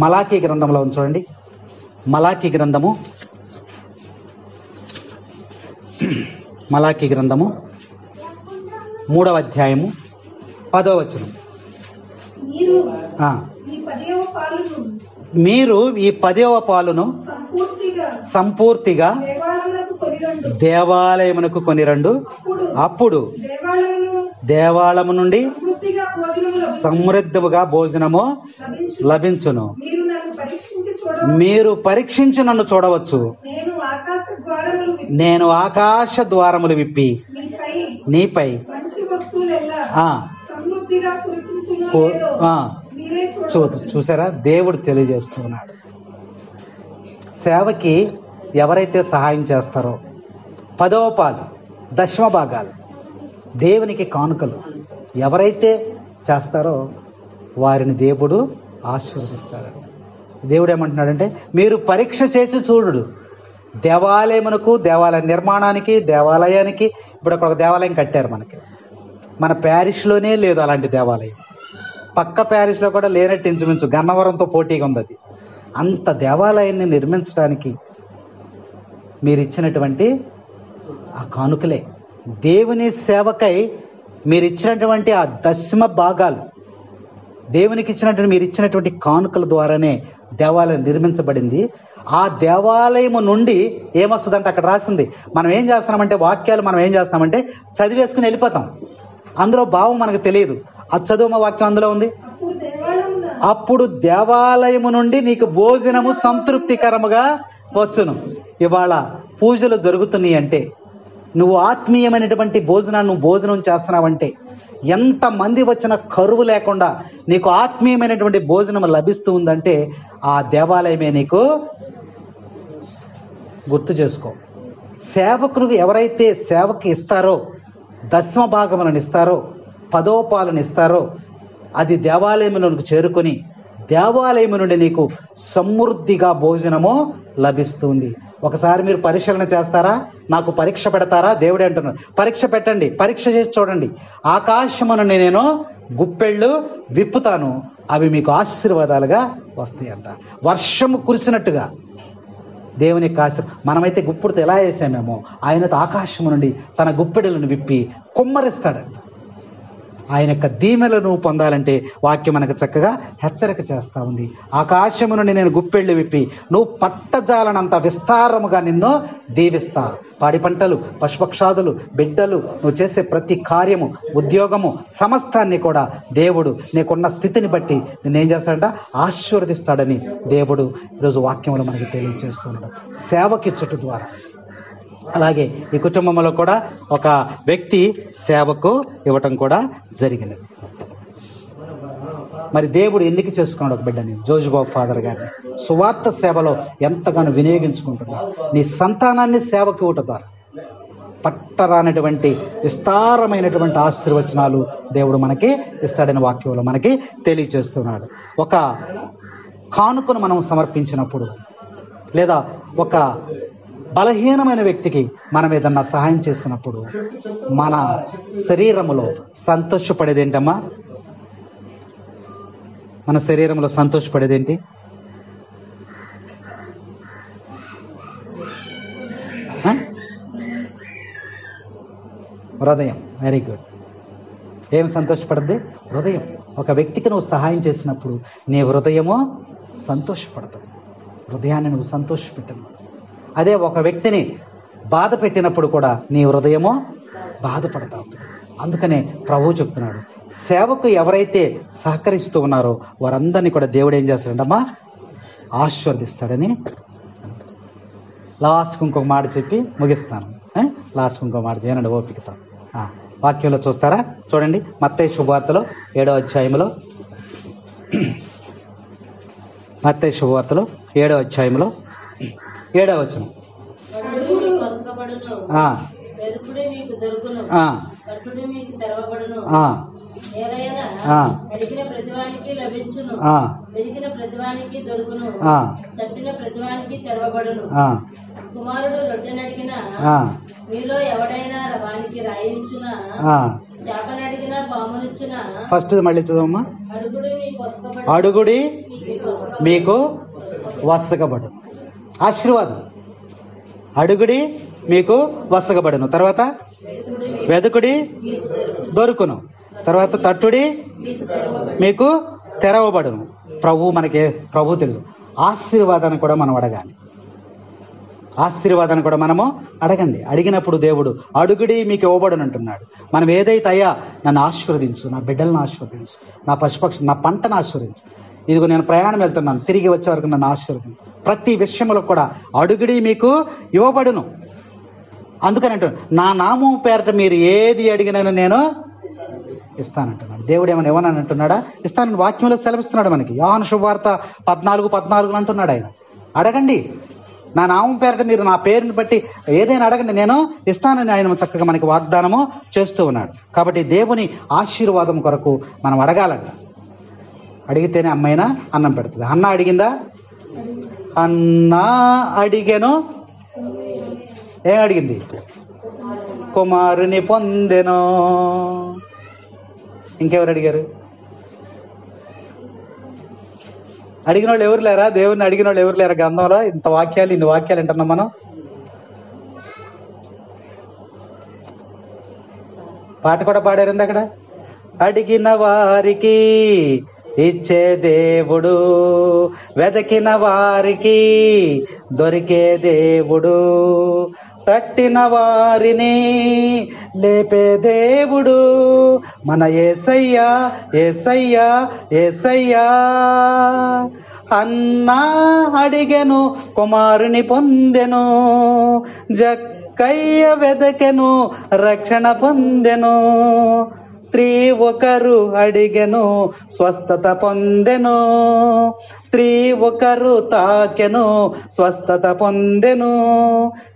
మలాకీ గ్రంథంలో చూడండి, మలాకీ గ్రంథము 3వ అధ్యాయము 10వ వచనం. మీరు ఈ 10వ పాలును సంపూర్తిగా దేవాలయమునకు కొనిరండు, అప్పుడు దేవాలయము నుండి సమృద్ధముగా భోజనము లభించును. మీరు పరీక్షించి నన్ను చూడవచ్చు. నేను ఆకాశ ద్వారములు విప్పి నీపై చూసారా, దేవుడు తెలియజేస్తున్నాడు. సేవకి ఎవరైతే సహాయం చేస్తారో 10వ పాలు, దశమ భాగాలు, దేవునికి కానుకలు ఎవరైతే చేస్తారో వారిని దేవుడు ఆశీర్వదిస్తారంట. దేవుడు ఏమంటున్నాడంటే, మీరు పరీక్ష చేసి చూడు. దేవాలయమునకు, దేవాలయ నిర్మాణానికి, దేవాలయానికి, ఇప్పుడు ఒక దేవాలయం కట్టారు మనకి, మన ప్యారిష్లోనే లేదు అలాంటి దేవాలయం. పక్క ప్యారిష్లో కూడా లేనట్టు ఇంచుమించు గన్నవరంతో పోటీగా ఉంది అది. అంత దేవాలయాన్ని నిర్మించడానికి మీరు ఇచ్చినటువంటి ఆ కానుకలే, దేవుని సేవకై మీరు ఇచ్చినటువంటి ఆ దశమ భాగాలు, దేవునికి ఇచ్చినటువంటి మీరు ఇచ్చినటువంటి కానుకల ద్వారానే దేవాలయం నిర్మించబడింది. ఆ దేవాలయము నుండి ఏమొస్తుందంటే అక్కడ రాసింది. మనం ఏం చేస్తున్నామంటే, వాక్యాలు మనం ఏం చేస్తామంటే చదివేసుకుని వెళ్ళిపోతాం, అందులో భావం మనకు తెలియదు. అది చదువు వాక్యం అందులో ఉంది. అప్పుడు దేవాలయము నుండి నీకు భోజనము సంతృప్తికరముగా వచ్చును. ఇవాళ పూజలు జరుగుతున్నాయి అంటే, నువ్వు ఆత్మీయమైనటువంటి భోజనాన్ని నువ్వు భోజనం చేస్తున్నావంటే, ఎంతమంది వచ్చిన కరువు లేకుండా నీకు ఆత్మీయమైనటువంటి భోజనం లభిస్తూ ఉందంటే ఆ దేవాలయమే నీకు. గుర్తు చేసుకో, సేవకులు ఎవరైతే సేవకి ఇస్తారో, దశమ భాగములను ఇస్తారో, 10వ పాలను ఇస్తారో, అది దేవాలయములకు చేరుకొని దేవాలయము నుండి నీకు సమృద్ధిగా భోజనము లభిస్తుంది. ఒకసారి మీరు పరిశీలన చేస్తారా? నాకు పరీక్ష పెడతారా? దేవుడే అంటున్నాడు, పరీక్ష పెట్టండి, పరీక్ష చేసి చూడండి. ఆకాశమును నేను గుప్పెళ్ళు విప్పుతాను, అవి మీకు ఆశీర్వాదాలుగా వస్తాయంట. వర్షము కురిసినట్టుగా దేవుని మనమైతే గుప్పెడుతో ఎలా వేసామేమో, ఆయనతో ఆకాశము నుండి తన గుప్పెడులను విప్పి కుమ్మరిస్తాడంట. ఆయన యొక్క దీవెనలను పొందాలంటే వాక్యం మనకు చక్కగా హెచ్చరిక చేస్తూ ఉంది. ఆకాశము నుండి నేను గుప్పెళ్ళు విప్పి నువ్వు పట్టజాలనంత విస్తారముగా నిన్ను దీవిస్తా. పాడి పంటలు, పశుపక్షాదులు, బిడ్డలు, నువ్వు చేసే ప్రతి కార్యము, ఉద్యోగము, సమస్తాన్ని కూడా దేవుడు నీకున్న స్థితిని బట్టి నిన్నేం చేస్తాడంట, ఆశీర్వదిస్తాడని దేవుడు ఈరోజు వాక్యంలో మనకి తెలియజేస్తున్నాడు, సేవకిచ్చుట ద్వారా. అలాగే ఈ కుటుంబంలో కూడా ఒక వ్యక్తి సేవకు ఇవ్వటం కూడా జరిగినది. మరి దేవుడు ఎన్నిక చేసుకున్నాడు ఒక బిడ్డని, జోజుబాబు ఫాదర్ గారిని. సువార్త సేవలో ఎంతగానో వినియోగించుకుంటున్నాడు. నీ సంతానాన్ని సేవకు ఇవ్వటం ద్వారా పట్టరానటువంటి విస్తారమైనటువంటి ఆశీర్వచనాలు దేవుడు మనకి ఇస్తాడని వాక్యంలో మనకి తెలియజేస్తున్నాడు. ఒక కానుకను మనం సమర్పించినప్పుడు, లేదా ఒక బలహీనమైన వ్యక్తికి మనం ఏదన్నా సహాయం చేస్తున్నప్పుడు మన శరీరములో సంతోషపడేది ఏంటమ్మా? మన శరీరంలో సంతోషపడేది ఏంటి? హృదయం. Very good. ఏం సంతోషపడద్ది? హృదయం. ఒక వ్యక్తికి నువ్వు సహాయం చేసినప్పుడు నీ హృదయము సంతోషపడుతుంది. హృదయాన్ని నువ్వు సంతోషపెట్టను. అదే ఒక వ్యక్తిని బాధ పెట్టినప్పుడు కూడా నీ హృదయము బాధపడతా ఉంటుంది. అందుకనే ప్రభువు చెప్తున్నాడు, సేవకు ఎవరైతే సహకరిస్తూ ఉన్నారో వారందరినీ కూడా దేవుడు ఏం చేస్తాడంటమ్మా? ఆశీర్వదిస్తాడని. లాస్ట్కి ఇంకొక మాట చెప్పి ముగిస్తాను. లాస్ట్కి ఇంకో మాట చేయనండి ఓపికతో. వాక్యంలో చూస్తారా? చూడండి, మత్తయి శుభవార్తలో 7వ అధ్యాయంలో, మత్తయి శుభవార్తలో 7వ అధ్యాయంలో 7వ వచనం. అడిగిన ప్రతివానికి లభించును, వెదికిన ప్రతివానికి దొరుకును, తట్టిన ప్రతివానికి తెరవబడును. కుమారుడు రొట్టెనడిగిన మీలో ఎవడైనా వానికి రాయించునా, చేపనడిగిన పామునిచ్చునా. ఫస్ట్ మళ్ళీ చదవమ్మా. అడుగుడి మీకు వసకబడు. ఆశీర్వాదం. అడుగుడి మీకు వసకబడును. తర్వాత వెదుకుడి దొరుకును. తర్వాత తట్టుడి మీకు తెరవబడును. ప్రభు తెలుసు. ఆశీర్వాదాన్ని కూడా మనం అడగాలి. ఆశీర్వాదాన్ని కూడా మనము అడగండి. అడిగినప్పుడు దేవుడు అడుగుడి మీకు ఇవ్వబడును అంటున్నాడు. మనం ఏదైతే అయ్యా నన్ను ఆశీర్వదించు, నా బిడ్డలను ఆశీర్వదించు, నా పశుపక్షి, నా పంటను ఆశీర్వదించు, ఇదిగో నేను ప్రయాణం వెళ్తున్నాను, తిరిగి వచ్చే వరకు నన్ను ఆశీర్వదించు. ప్రతి విషయంలో కూడా అడుగుడి మీకు ఇవ్వబడును. అందుకని అంటున్నాడు, నా నామం పేరట మీరు ఏది అడిగినా నేను ఇస్తానంటున్నాడు. దేవుడు ఏమైనా ఇవ్వనని అంటున్నాడా? ఇస్తానని వాక్యంలో సెలవిస్తున్నాడు మనకి. యోహాను శుభవార్త 14:14 అంటున్నాడు ఆయన. అడగండి, నా నామం పేరట మీరు నా పేరుని బట్టి ఏదైనా అడగండి, నేను ఇస్తానని ఆయన చక్కగా మనకి వాగ్దానము చేస్తూ ఉన్నాడు. కాబట్టి దేవుని ఆశీర్వాదం కొరకు మనం అడగాలంట. అడిగితేనే అమ్మైనా అన్నం పెడుతుంది. అన్న అడిగిందా? అన్న అడిగాను. ఏం అడిగింది? కుమారుని పొందెను. ఇంకెవరు అడిగారు? అడిగిన వాళ్ళు ఎవరు లేరా? దేవుడిని అడిగిన వాళ్ళు ఎవరు లేరా? గ్రంథంలో ఇన్ని వాక్యాలు వింటున్నాం మనం. పాట కూడా పాడారు అక్కడ. అడిగిన వారికి ఇచ్చే దేవుడు, వెదకిన వారికి దొరికే దేవుడు, తట్టిన వారిని లేపే దేవుడు మన యేసయ్యా, యేసయ్యా, యేసయ్యా. అన్నా అడిగెను, కుమారుని పొందెను, జక్కయ్య వెదకెను, రక్షణ పొందెను. స్త్రీ ఒకరు అడిగెను, స్వస్థత పొందెను. స్త్రీ ఒకరు తాకెను, స్వస్థత పొందెను.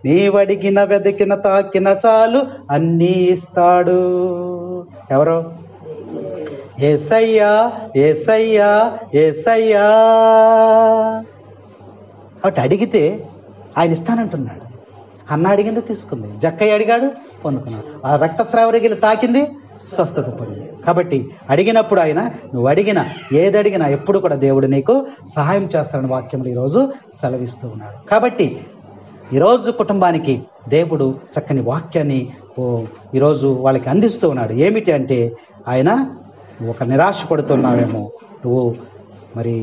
నీవడిగిన వెదకిన తాకిన చాలు అన్నీ ఇస్తాడు. ఎవరు? యేసయ్యా, యేసయ్యా, యేసయ్యా. కాబట్టి అడిగితే ఆయన ఇస్తానంటున్నాడు. అన్న అడిగింది తీసుకుంది, జక్కయ్య అడిగాడు పొందుకున్నాడు. ఆ రక్తస్రావరిగిలి తాకింది, స్వస్థత పొందింది. కాబట్టి అడిగినప్పుడు ఆయన నువ్వు అడిగిన ఏదడిగినా ఎప్పుడు కూడా దేవుడు నీకు సహాయం చేస్తాడని వాక్యంలో ఈరోజు సెలవిస్తూ ఉన్నాడు. కాబట్టి ఈరోజు కుటుంబానికి దేవుడు చక్కని వాక్యాన్ని ఈరోజు వాళ్ళకి అందిస్తూ ఉన్నాడు. ఏమిటి అంటే, ఆయన నువ్వు ఒక నిరాశ పడుతున్నావేమో, నువ్వు మరి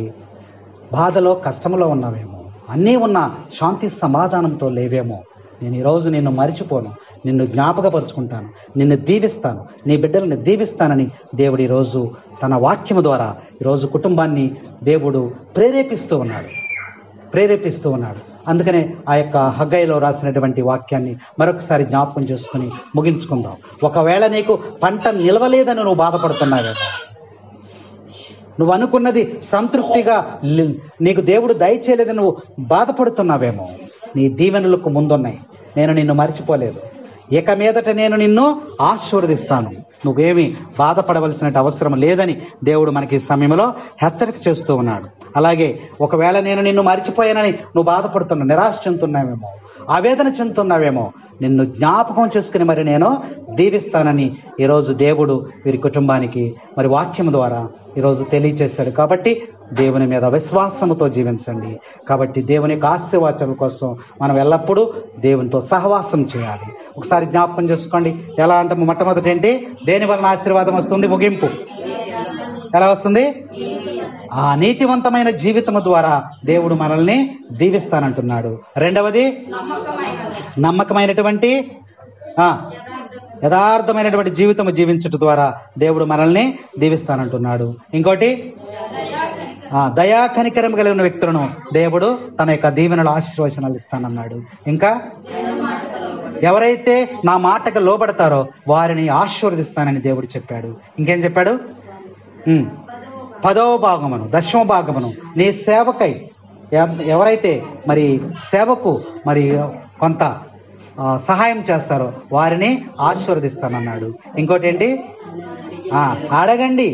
బాధలో కష్టంలో ఉన్నావేమో, అన్నీ ఉన్న శాంతి సమాధానంతో లేవేమో, నేను ఈరోజు నిన్ను మరిచిపోను, నిన్ను జ్ఞాపకపరుచుకుంటాను, నిన్ను దీవిస్తాను, నీ బిడ్డలను దీవిస్తానని దేవుడు ఈరోజు తన వాక్యము ద్వారా ఈరోజు కుటుంబాన్ని దేవుడు ప్రేరేపిస్తూ ఉన్నాడు. అందుకనే ఆ యొక్క హగ్గయిలో రాసినటువంటి వాక్యాన్ని మరొకసారి జ్ఞాపకం చేసుకుని ముగించుకుందాం. ఒకవేళ నీకు పంట నిలవలేదని నువ్వు బాధపడుతున్నావేమో, నువ్వు అనుకున్నది సంతృప్తిగా నీకు దేవుడు దయచేయలేదని నువ్వు బాధపడుతున్నావేమో, నీ దీవెనలకు ముందున్నాయి. నేను నిన్ను మర్చిపోలేదు, ఇక మీదట నేను నిన్ను ఆశీర్వదిస్తాను, నువ్వేమీ బాధపడవలసిన అవసరం లేదని దేవుడు మనకి సమయంలో హెచ్చరిక చేస్తూ ఉన్నాడు. అలాగే ఒకవేళ నేను నిన్ను మర్చిపోయానని నువ్వు బాధపడుతున్నావు, నిరాశ చెందుతున్నావేమో, ఆవేదన చెందుతున్నావేమో నిన్ను జ్ఞాపకం చేసుకుని మరి నేను దీవిస్తానని ఈరోజు దేవుడు వీరి కుటుంబానికి మరి వాక్యం ద్వారా ఈరోజు తెలియచేశాడు. కాబట్టి దేవుని మీద విశ్వాసంతో జీవించండి. కాబట్టి దేవుని యొక్క ఆశీర్వాదం కోసం మనం ఎల్లప్పుడూ దేవునితో సహవాసం చేయాలి. ఒకసారి జ్ఞాపకం చేసుకోండి. ఎలా అంటే మొట్టమొదటి ఏంటి? దేని వలన ఆశీర్వాదం వస్తుంది? ముగింపు ఎలా వస్తుంది? ఆ నీతివంతమైన జీవితం ద్వారా దేవుడు మనల్ని దీవిస్తానంటున్నాడు. రెండవది నమ్మకమైనటువంటి యథార్థమైనటువంటి జీవితం జీవించటం ద్వారా దేవుడు మనల్ని దీవిస్తానంటున్నాడు. ఇంకోటి దయా కనికరం కలిగిన వ్యక్తులను దేవుడు తన యొక్క దీవెనల ఆశీర్వచనాలు ఇస్తానన్నాడు. ఇంకా ఎవరైతే నా మాటకు లోబడతారో వారిని ఆశీర్వదిస్తానని దేవుడు చెప్పాడు. ఇంకేం చెప్పాడు? 10వ భాగమును 10వ భాగమును నీ సేవకై ఎవరైతే మరి సేవకు మరి కొంత సహాయం చేస్తారో వారిని ఆశీర్వదిస్తానన్నాడు. ఇంకోటి ఏంటి? అడగండి,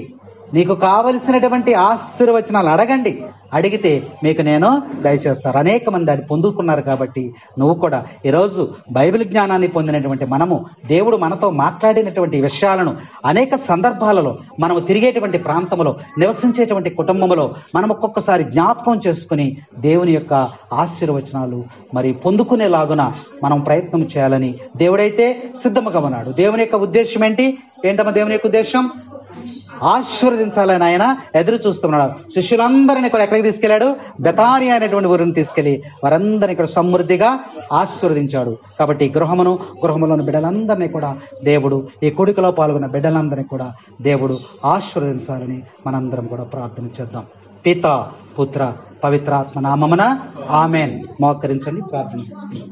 నీకు కావలసినటువంటి ఆశీర్వచనాలు అడగండి, అడిగితే మీకు నేను దయచేస్తాను. అనేక మంది అది పొందుకున్నారు. కాబట్టి నువ్వు కూడా ఈరోజు బైబిల్ జ్ఞానాన్ని పొందినటువంటి మనము దేవుడు మనతో మాట్లాడినటువంటి విషయాలను అనేక సందర్భాలలో మనము తిరిగేటువంటి ప్రాంతంలో నివసించేటువంటి కుటుంబంలో మనం ఒక్కొక్కసారి జ్ఞాపకం చేసుకుని దేవుని యొక్క ఆశీర్వచనాలు మరి పొందుకునేలాగున మనం ప్రయత్నం చేయాలని దేవుడైతే సిద్ధముగా ఉన్నాడు. దేవుని యొక్క ఉద్దేశం ఏంటమ్మా? దేవుని యొక్క ఉద్దేశం ఆశీర్వదించాలని ఆయన ఎదురు చూస్తున్నాడు. శిష్యులందరినీ కూడా ఎక్కడికి తీసుకెళ్లాడు? బెతానియా అనేటువంటి ఊరిని తీసుకెళ్లి వారందరినీ కూడా సమృద్ధిగా ఆశీర్వదించాడు. కాబట్టి గృహములోని బిడ్డలందరినీ కూడా దేవుడు, ఈ కొడుకులో పాల్గొన్న బిడ్డలందరినీ కూడా దేవుడు ఆశీర్వదించాలని మనందరం కూడా ప్రార్థన చేద్దాం. పిత పుత్ర పవిత్రాత్మ నామమున ఆమేన్. మోకరించండి, ప్రార్థన చేసుకుందాం.